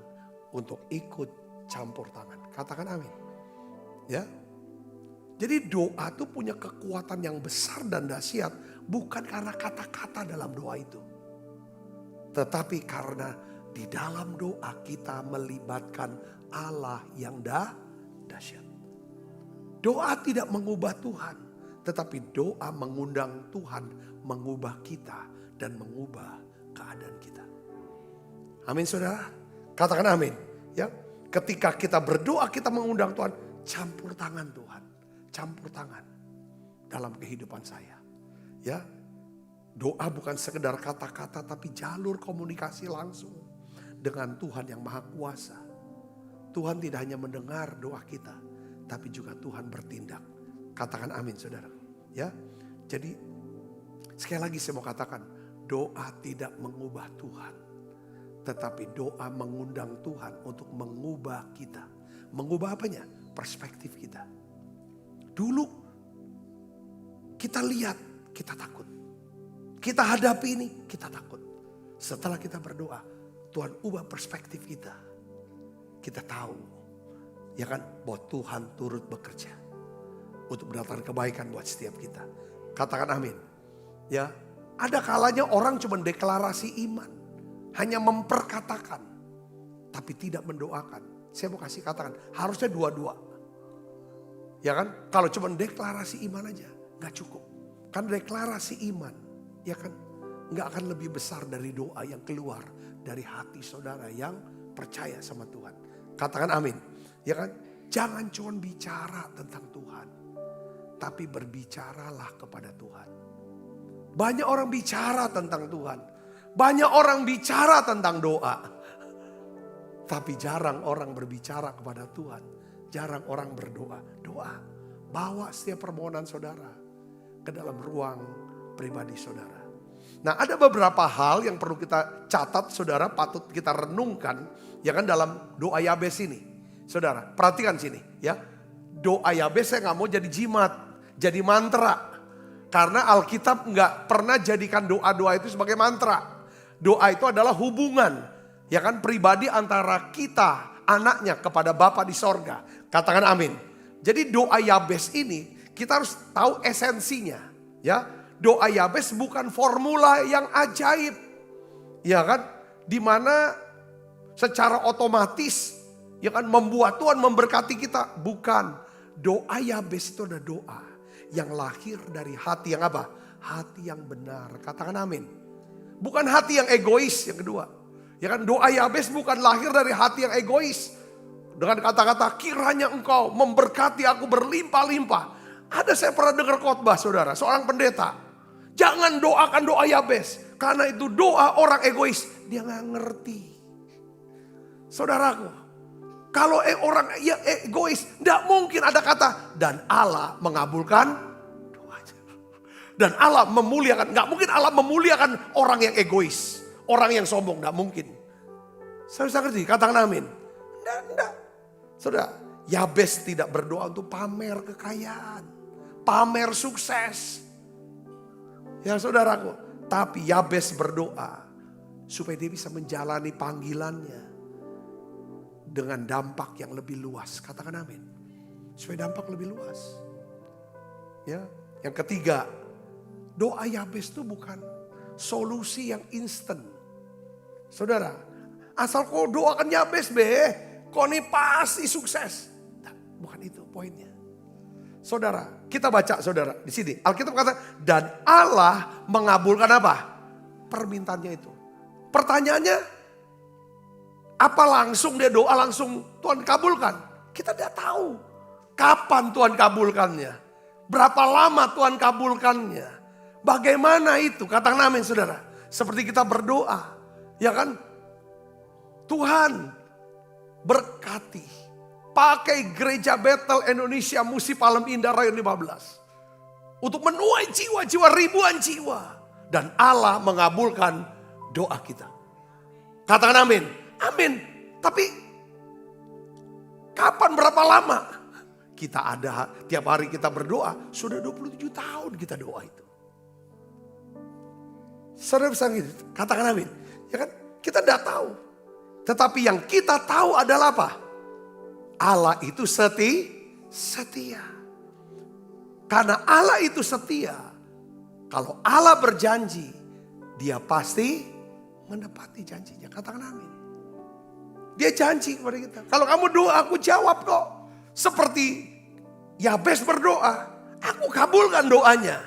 untuk ikut campur tangan. Katakan amin. Ya. Jadi doa itu punya kekuatan yang besar dan dahsyat. Bukan karena kata-kata dalam doa itu. Tetapi karena di dalam doa kita melibatkan Allah yang dahsyat. Doa tidak mengubah Tuhan. Tetapi doa mengundang Tuhan mengubah kita dan mengubah keadaan kita. Amin saudara. Katakan amin. Ya, ketika kita berdoa kita mengundang Tuhan. Campur tangan Tuhan. Campur tangan dalam kehidupan saya. Ya, doa bukan sekedar kata-kata tapi jalur komunikasi langsung dengan Tuhan yang maha kuasa. Tuhan tidak hanya mendengar doa kita. Tapi juga Tuhan bertindak. Katakan amin saudara. Ya, jadi sekali lagi saya mau katakan. Doa tidak mengubah Tuhan. Tetapi doa mengundang Tuhan untuk mengubah kita. Mengubah apanya? Perspektif kita. Dulu kita lihat, kita takut. Kita hadapi ini, kita takut. Setelah kita berdoa, Tuhan ubah perspektif kita. Kita tahu, ya kan, bahwa Tuhan turut bekerja untuk mendatangkan kebaikan buat setiap kita. Katakan amin. Ya, ada kalanya orang cuma deklarasi iman. hanya memperkatakan, tapi tidak mendoakan. Saya mau kasih katakan, harusnya dua-dua. Ya kan, kalau cuma deklarasi iman aja, gak cukup. Kan deklarasi iman, ya kan, gak akan lebih besar dari doa yang keluar dari hati saudara yang percaya sama Tuhan. Katakan amin. Ya kan, jangan cuma bicara tentang Tuhan, tapi berbicaralah kepada Tuhan. Banyak orang bicara tentang Tuhan. Banyak orang bicara tentang doa. Tapi jarang orang berbicara kepada Tuhan. Jarang orang berdoa. Doa. Bawa setiap permohonan saudara ke dalam ruang pribadi saudara. Nah, ada beberapa hal yang perlu kita catat saudara, patut kita renungkan. Ya kan, dalam doa Yabes ini. Saudara, perhatikan sini ya. Doa Yabes saya gak mau jadi jimat, jadi mantra. Karena Alkitab nggak pernah jadikan doa-doa itu sebagai mantra. Doa itu adalah hubungan, ya kan, pribadi antara kita, anaknya kepada Bapa di sorga. Katakan amin. Jadi doa Yabes ini kita harus tahu esensinya, ya. Doa Yabes bukan formula yang ajaib, ya kan, dimana secara otomatis, ya kan, membuat Tuhan memberkati kita. Bukan. Doa Yabes itu adalah doa yang lahir dari hati yang apa? Hati yang benar. Katakan amin. Bukan hati yang egois yang kedua. Ya kan, doa Yabes bukan lahir dari hati yang egois. Dengan kata-kata kiranya engkau memberkati aku berlimpah-limpah. Ada saya pernah dengar khotbah saudara, seorang pendeta. Jangan doakan doa Yabes. Karena itu doa orang egois. Dia gak ngerti. Saudaraku, kalau orang yang egois, tidak mungkin ada kata dan Allah mengabulkan doanya. Dan Allah memuliakan, nggak mungkin Allah memuliakan orang yang egois, orang yang sombong, nggak mungkin. Saya bisa ngerti, katakan amin. Tidak. Saudara, Yabes tidak berdoa untuk pamer kekayaan, pamer sukses. Ya saudaraku, tapi Yabes berdoa supaya dia bisa menjalani panggilannya dengan dampak yang lebih luas. Katakan amin. Supaya dampak lebih luas. Ya, yang ketiga, doa Yabes itu bukan solusi yang instan. Saudara, asal kau doakan Yabes kau ini pasti sukses. Nah, bukan itu poinnya. Saudara, kita baca saudara di sini. Alkitab kata dan Allah mengabulkan apa? Permintaannya itu. Pertanyaannya, apa langsung dia doa langsung Tuhan kabulkan? Kita tidak tahu kapan Tuhan kabulkannya. Berapa lama Tuhan kabulkannya. Bagaimana itu? Katakan amin saudara. Seperti kita berdoa. Ya kan? Tuhan berkati. Pakai gereja Bethel Indonesia Musi Palem Indah Rayon 15. Untuk menuai jiwa-jiwa, ribuan jiwa. Dan Allah mengabulkan doa kita. Katakan amin. Amin. Tapi kapan berapa lama? Kita ada tiap hari kita berdoa. Sudah 27 tahun kita doa itu. Saudara bisa gitu. Katakan amin. Ya kan? Kita tidak tahu. Tetapi yang kita tahu adalah apa? Allah itu setia. Karena Allah itu setia. Kalau Allah berjanji, dia pasti menepati janjinya. Katakan amin. Dia janji kepada kita. Kalau kamu doa, aku jawab kok. Seperti Yabes berdoa, aku kabulkan doanya.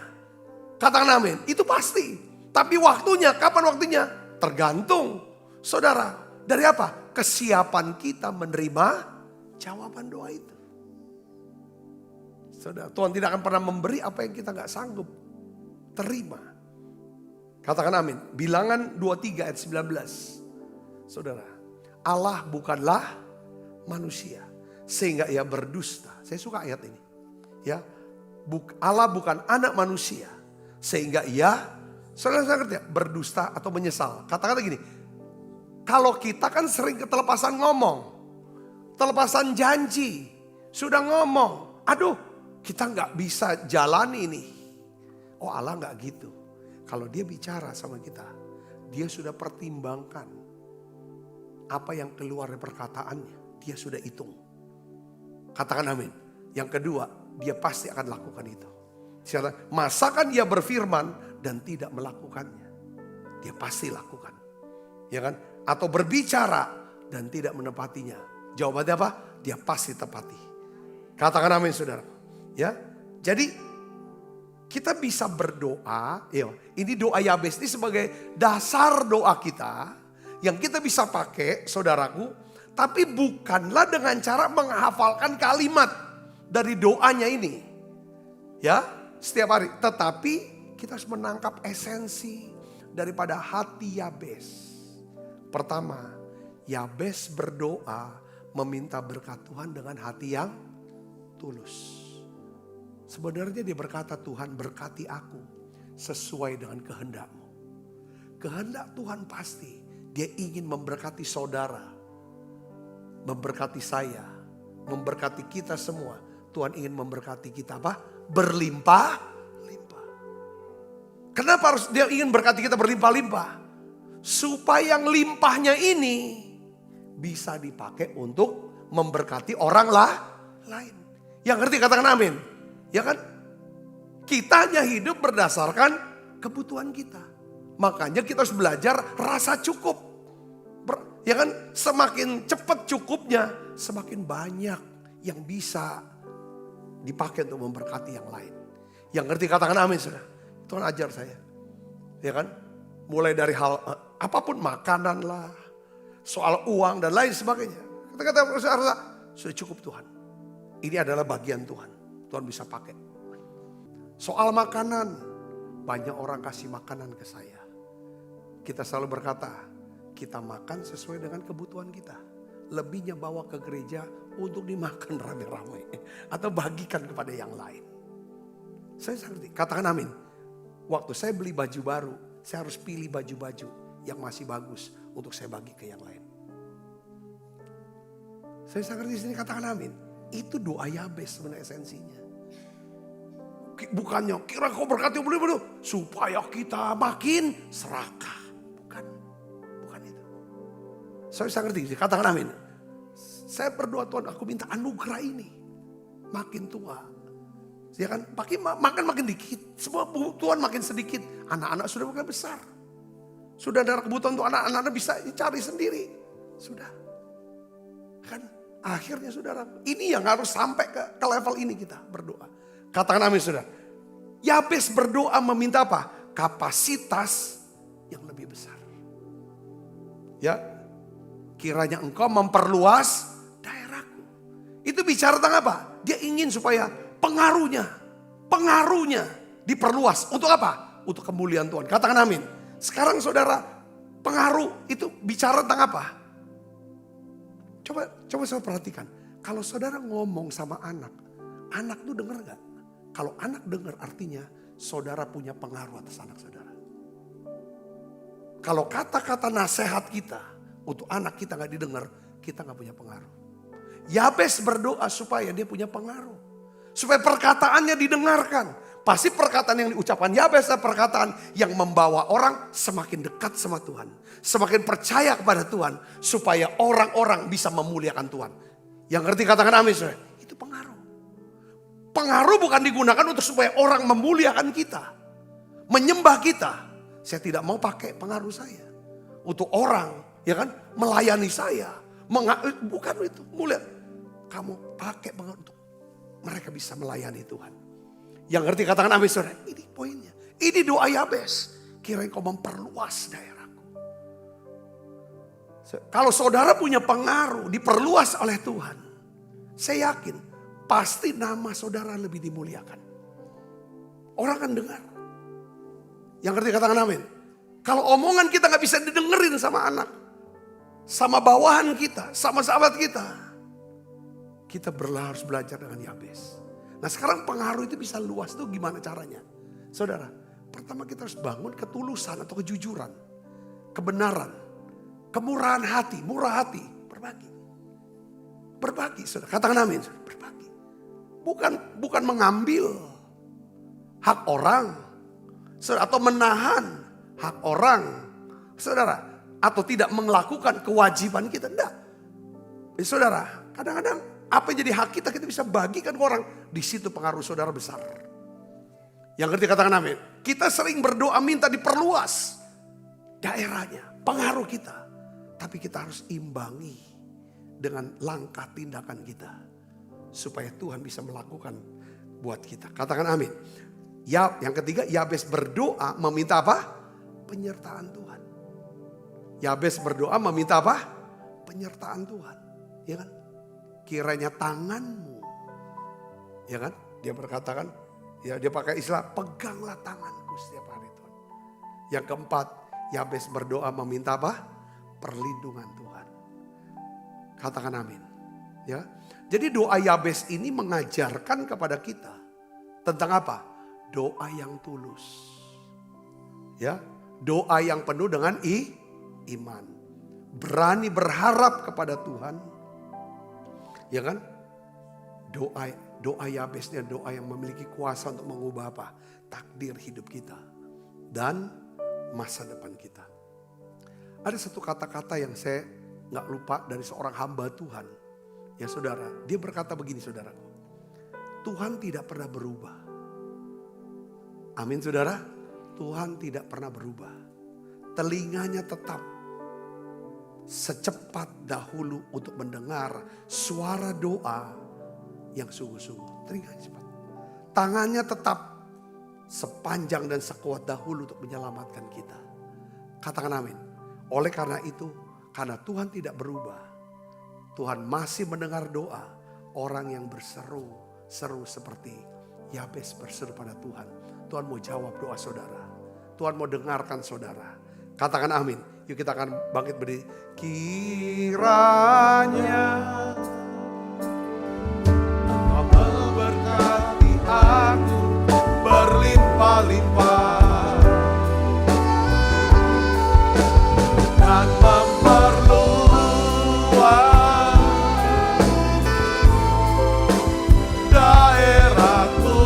Katakan amin. Itu pasti. Tapi waktunya, kapan waktunya? Tergantung. Saudara, dari apa? Kesiapan kita menerima jawaban doa itu. Saudara, Tuhan tidak akan pernah memberi apa yang kita gak sanggup terima. Katakan amin. Bilangan 23 ayat 19. Saudara, Allah bukanlah manusia sehingga ia berdusta. Saya suka ayat ini. Ya, Allah bukan anak manusia sehingga ia, saudara ngerti ya, berdusta atau menyesal. Kata-kata gini, kalau kita kan sering ketelepasan ngomong, telepasan janji, sudah ngomong, aduh kita nggak bisa jalani ini. Oh Allah nggak gitu. Kalau dia bicara sama kita, dia sudah pertimbangkan. Apa yang keluar dari perkataannya, dia sudah hitung. Katakan amin. Yang kedua, dia pasti akan lakukan itu. Masakan dia berfirman dan tidak melakukannya. Dia pasti lakukan. Ya kan? Atau berbicara dan tidak menepatinya. Jawabannya apa? Dia pasti tepati. Katakan amin saudara. Ya, jadi kita bisa berdoa. Ini doa Yabes ini sebagai dasar doa kita yang kita bisa pakai saudaraku. Tapi bukanlah dengan cara menghafalkan kalimat dari doanya ini. Ya, setiap hari. Tetapi kita harus menangkap esensi daripada hati Yabes. Pertama, Yabes berdoa meminta berkat Tuhan dengan hati yang tulus. Sebenarnya dia berkata, Tuhan berkati aku sesuai dengan kehendak-Mu. Kehendak Tuhan pasti dia ingin memberkati saudara, memberkati saya, memberkati kita semua. Tuhan ingin memberkati kita apa? Berlimpah-limpah. Kenapa harus dia ingin berkati kita berlimpah-limpah? Supaya yang limpahnya ini bisa dipakai untuk memberkati orang lain. Yang ngerti katakan amin. Ya kan? Kita hanya hidup berdasarkan kebutuhan kita. Makanya kita harus belajar rasa cukup. Ya kan? Semakin cepat cukupnya, semakin banyak yang bisa dipakai untuk memberkati yang lain. Yang ngerti katakan amin sudah. Tuhan ajar saya. Ya kan? Mulai dari hal apapun, makanan lah, soal uang dan lain sebagainya. Kata-kata sudah cukup Tuhan. Ini adalah bagian Tuhan. Tuhan bisa pakai. Soal makanan, banyak orang kasih makanan ke saya. Kita selalu berkata, kita makan sesuai dengan kebutuhan kita. Lebihnya bawa ke gereja untuk dimakan rame-rame. Atau bagikan kepada yang lain. Saya ngerti, katakan amin. Waktu saya beli baju baru, saya harus pilih baju-baju yang masih bagus untuk saya bagi ke yang lain. Saya ngerti di sini, katakan amin. Itu doa Yabes sebenarnya esensinya. Bukannya kira kau berkati beli supaya kita makin serakah. Bukan itu. Saya ngerti, katakan amin. Saya berdoa Tuhan, aku minta anugerah ini makin tua. Ya kan, makan makin dikit, semua kebutuhan makin sedikit. Anak-anak sudah makin besar. Sudah ada kebutuhan untuk anak-anak bisa cari sendiri. Sudah. Kan akhirnya saudara, ini yang harus sampai ke level ini kita berdoa. Katakan amin saudara. Yabes berdoa meminta apa? Kapasitas yang lebih besar. Ya, kiranya engkau memperluas daerahku. Itu bicara tentang apa? Dia ingin supaya pengaruhnya diperluas. Untuk apa? Untuk kemuliaan Tuhan. Katakan amin. Sekarang saudara, pengaruh itu bicara tentang apa? Coba saya perhatikan. Kalau saudara ngomong sama anak tuh dengar gak? Kalau anak dengar artinya saudara punya pengaruh atas anak saudara. Kalau kata-kata nasihat kita untuk anak kita gak didengar, kita gak punya pengaruh. Yabes berdoa supaya dia punya pengaruh. Supaya perkataannya didengarkan. Pasti perkataan yang diucapkan Yabes adalah perkataan yang membawa orang semakin dekat sama Tuhan. Semakin percaya kepada Tuhan. Supaya orang-orang bisa memuliakan Tuhan. Yang ngerti katakan amin saudara. Itu pengaruh. Pengaruh bukan digunakan untuk supaya orang memuliakan kita. Menyembah kita. Saya tidak mau pakai pengaruh saya. Untuk orang ya kan melayani saya. Bukan itu. Mulia. Kamu pakai pengaruh untuk mereka bisa melayani Tuhan. Yang ngerti katakan amin saudara. Ini poinnya. Ini doa Yabes. Kirain kau memperluas daerahku. Kalau saudara punya pengaruh diperluas oleh Tuhan. Saya yakin pasti nama saudara lebih dimuliakan. Orang akan dengar. Yang ngerti katakan amin. Kalau omongan kita gak bisa didengerin sama anak. Sama bawahan kita. Sama sahabat kita. Kita harus belajar dengan Yabes. Nah sekarang pengaruh itu bisa luas tuh gimana caranya? Saudara, pertama kita harus bangun ketulusan atau kejujuran. Kebenaran. Kemurahan hati, murah hati. Berbagi. Berbagi saudara, katakan amin. Berbagi. Bukan mengambil hak orang. Saudara, atau menahan hak orang. Saudara, atau tidak melakukan kewajiban kita. Enggak. Saudara, kadang-kadang apa yang jadi hak kita bisa bagikan ke orang. Di situ pengaruh saudara besar. Yang ngerti katakan amin. Kita sering berdoa minta diperluas daerahnya. pengaruh kita. Tapi kita harus imbangi dengan langkah tindakan kita. Supaya Tuhan bisa melakukan buat kita. Katakan amin. Ya, yang ketiga, Yabes berdoa meminta apa? Penyertaan Tuhan. Yabes berdoa meminta apa? Penyertaan Tuhan. Ya kan? Kiranya tanganmu. Ya kan? Dia berkatakan, ya dia pakai istilah, peganglah tanganku setiap hari Tuhan. Yang keempat, Yabes berdoa meminta apa? Perlindungan Tuhan. Katakan amin. Ya. Jadi doa Yabes ini mengajarkan kepada kita tentang apa? Doa yang tulus. Ya, doa yang penuh dengan iman. Berani berharap kepada Tuhan. Ya kan? Doa Yabes ini doa yang memiliki kuasa untuk mengubah apa? Takdir hidup kita dan masa depan kita. Ada satu kata-kata yang saya gak lupa dari seorang hamba Tuhan. Ya saudara, dia berkata begini saudaraku. Tuhan tidak pernah berubah. Amin saudara. Tuhan tidak pernah berubah. Telinganya tetap secepat dahulu untuk mendengar suara doa yang sungguh-sungguh. Telinganya cepat. Tangannya tetap sepanjang dan sekuat dahulu untuk menyelamatkan kita. Katakan amin. Oleh karena itu, karena Tuhan tidak berubah, Tuhan masih mendengar doa orang yang berseru-seru seperti Yabes berseru pada Tuhan. Tuhan mau jawab doa saudara. Tuhan mau dengarkan saudara. Katakan amin. Yuk kita akan bangkit berdiri. Kiranya Engkau memberkati aku berlimpah-limpah. Dan memperluas daerahku.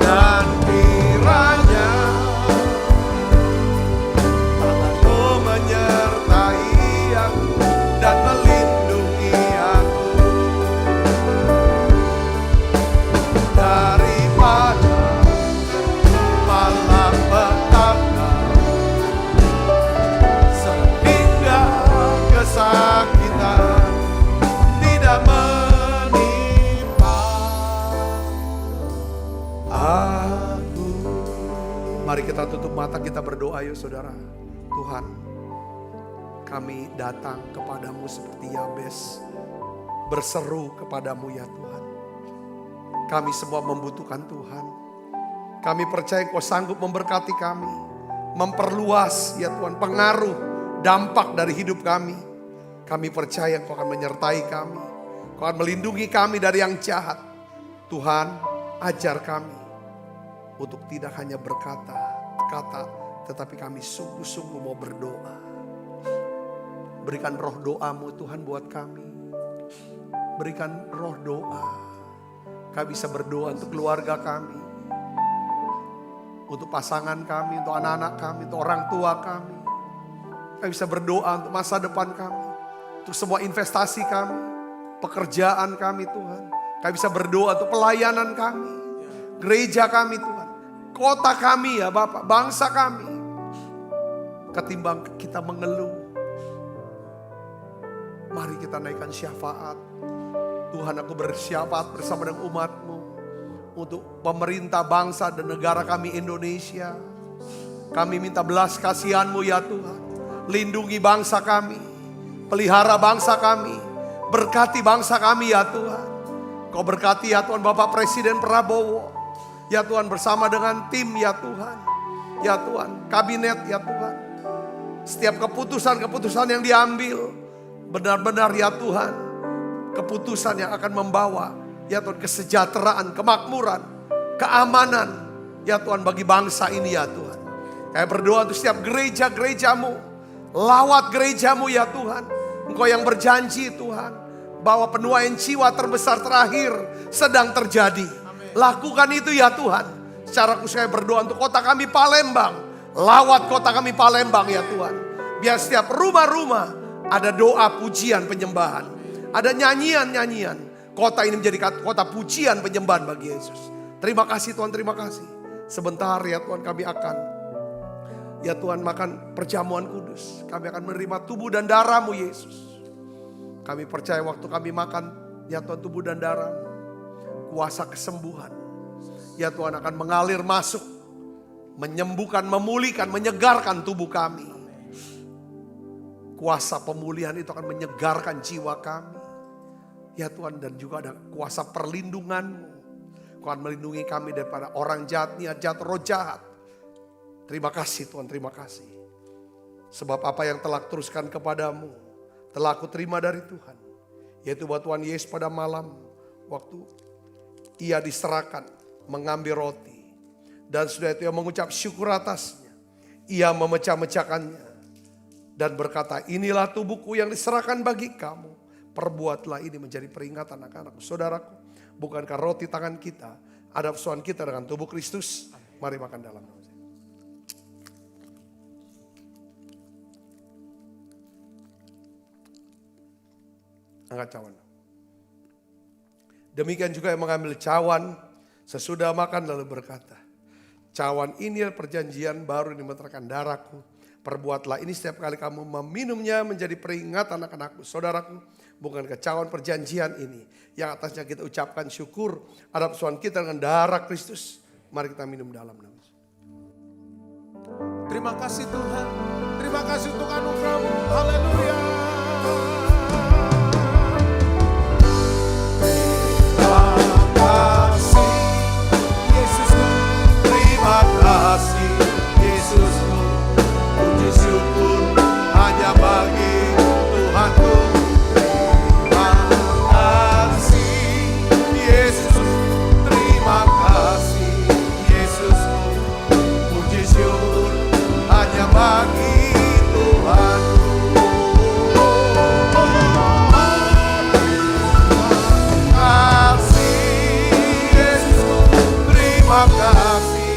Dan kiranya tanganmu menyertai aku dan melindungi aku daripada malapetaka sehingga kesakitan tidak menimpa aku. Mari kita tutup mata, kita berdoa yuk saudara. Tuhan, kami datang kepadamu seperti Yabes, berseru kepadamu ya Tuhan. Kami semua membutuhkan Tuhan. Kami percaya Kau sanggup memberkati kami. Memperluas ya Tuhan pengaruh, dampak dari hidup kami. Kami percaya Kau akan menyertai kami. Kau akan melindungi kami dari yang jahat. Tuhan, ajar kami untuk tidak hanya berkata-kata, tetapi kami sungguh-sungguh mau berdoa. Berikan roh doa-Mu Tuhan buat kami. Berikan roh doa. Kami bisa berdoa untuk keluarga kami, untuk pasangan kami, untuk anak-anak kami, untuk orang tua kami. Kami bisa berdoa untuk masa depan kami, untuk semua investasi kami, pekerjaan kami Tuhan. Kami bisa berdoa untuk pelayanan kami, gereja kami Tuhan, kota kami ya Bapak, bangsa kami. Ketimbang kita mengeluh, mari kita naikkan syafaat. Tuhan, aku bersyafaat bersama dengan umat-Mu untuk pemerintah bangsa dan negara kami Indonesia. Kami minta belas kasihan-Mu ya Tuhan. Lindungi bangsa kami, pelihara bangsa kami, berkati bangsa kami ya Tuhan. Kau berkati ya Tuhan Bapak Presiden Prabowo, ya Tuhan bersama dengan tim ya Tuhan. Ya Tuhan, kabinet ya Tuhan. Setiap keputusan-keputusan yang diambil, benar-benar ya Tuhan, keputusan yang akan membawa ya Tuhan kesejahteraan, kemakmuran, keamanan ya Tuhan bagi bangsa ini ya Tuhan. Kami berdoa untuk setiap gereja-gereja-Mu, lawat gereja-Mu ya Tuhan. Engkau yang berjanji Tuhan, bahwa penuaian jiwa terbesar terakhir sedang terjadi. Lakukan itu ya Tuhan. Secara khusus saya berdoa untuk kota kami Palembang. Lawat kota kami Palembang ya Tuhan. Biar setiap rumah-rumah ada doa pujian penyembahan. Ada nyanyian-nyanyian. Kota ini menjadi kota pujian penyembahan bagi Yesus. Terima kasih Tuhan, terima kasih. Sebentar ya Tuhan kami akan, ya Tuhan, makan perjamuan kudus. Kami akan menerima tubuh dan darah-Mu Yesus. Kami percaya waktu kami makan, ya Tuhan, tubuh dan darah-Mu, kuasa kesembuhan, ya Tuhan, akan mengalir masuk, menyembuhkan, memulihkan, menyegarkan tubuh kami. Kuasa pemulihan itu akan menyegarkan jiwa kami, ya Tuhan, dan juga ada kuasa perlindungan-Mu. Kau akan melindungi kami daripada orang jahat, niat jahat, roh jahat. Terima kasih Tuhan, terima kasih. Sebab apa yang telah teruskan kepadamu, telah aku terima dari Tuhan. Yaitu bahwa Tuhan Yesus pada malam, waktu Ia diserahkan, mengambil roti. Dan sudah itu Ia mengucap syukur atasnya. Ia memecah-mecahkannya. Dan berkata, inilah tubuhku yang diserahkan bagi kamu. Perbuatlah ini menjadi peringatan anak-anakku. Saudaraku, bukankah roti tangan kita ada persoalan kita dengan tubuh Kristus? Mari makan dalam nama. Angkat cawan. Demikian juga yang mengambil cawan sesudah makan lalu berkata, cawan ini perjanjian baru yang dimeterkan darahku. Perbuatlah ini setiap kali kamu meminumnya menjadi peringatan anak-anakku. Saudaraku, bukankah cawan perjanjian ini yang atasnya kita ucapkan syukur atas persoalan kita dengan darah Kristus. Mari kita minum dalam nama. Terima kasih Tuhan. Terima kasih untuk anugerah-Mu. Haleluya. Terima kasih Yesusku, puji syukur hanya bagi Tuhanku. Terima kasih Yesusku, terima kasih Yesusku, puji syukur hanya bagi Tuhanku. Terima kasih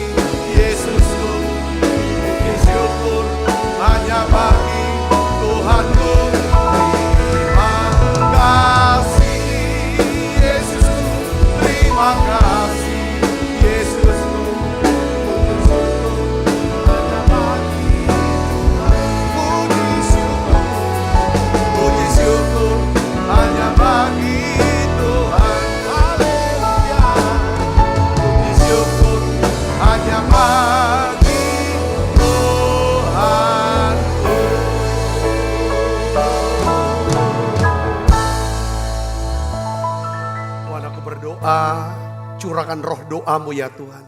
Yesusku, puji syukur hanya bagi Tuhanku. Terima kasih Yesusku, terima kasih Yesusku, puji syukur hanya bagi Tuhan. Puji syukur hanya bagi Tuhan. Haleluya. Syukur hanya bagi Tuhan. Tuhan, aku berdoa, curahkan roh doa-Mu ya Tuhan.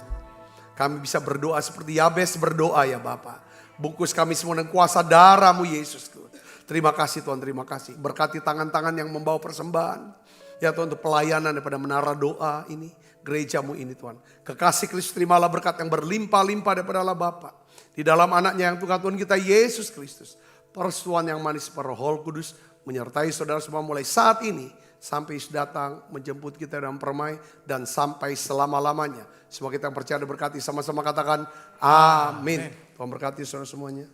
Kami bisa berdoa seperti Yabes berdoa ya Bapa. Bungkus kami semua dengan kuasa darah-Mu Yesus Tuhan. Terima kasih Tuhan, terima kasih. Berkati tangan-tangan yang membawa persembahan. Ya Tuhan, untuk pelayanan daripada menara doa ini, gereja-Mu ini Tuhan. Kekasih Kristus, terimalah berkat yang berlimpah-limpah daripada Allah Bapa. Di dalam anaknya yang Tuhan kita Yesus Kristus. Persetujuan yang manis per Roh Kudus menyertai saudara semua mulai saat ini. Sampai Yesus datang menjemput kita dalam permai dan sampai selama-lamanya. Semua kita yang percaya diberkati sama-sama katakan amin. Tuhan berkati saudara semuanya.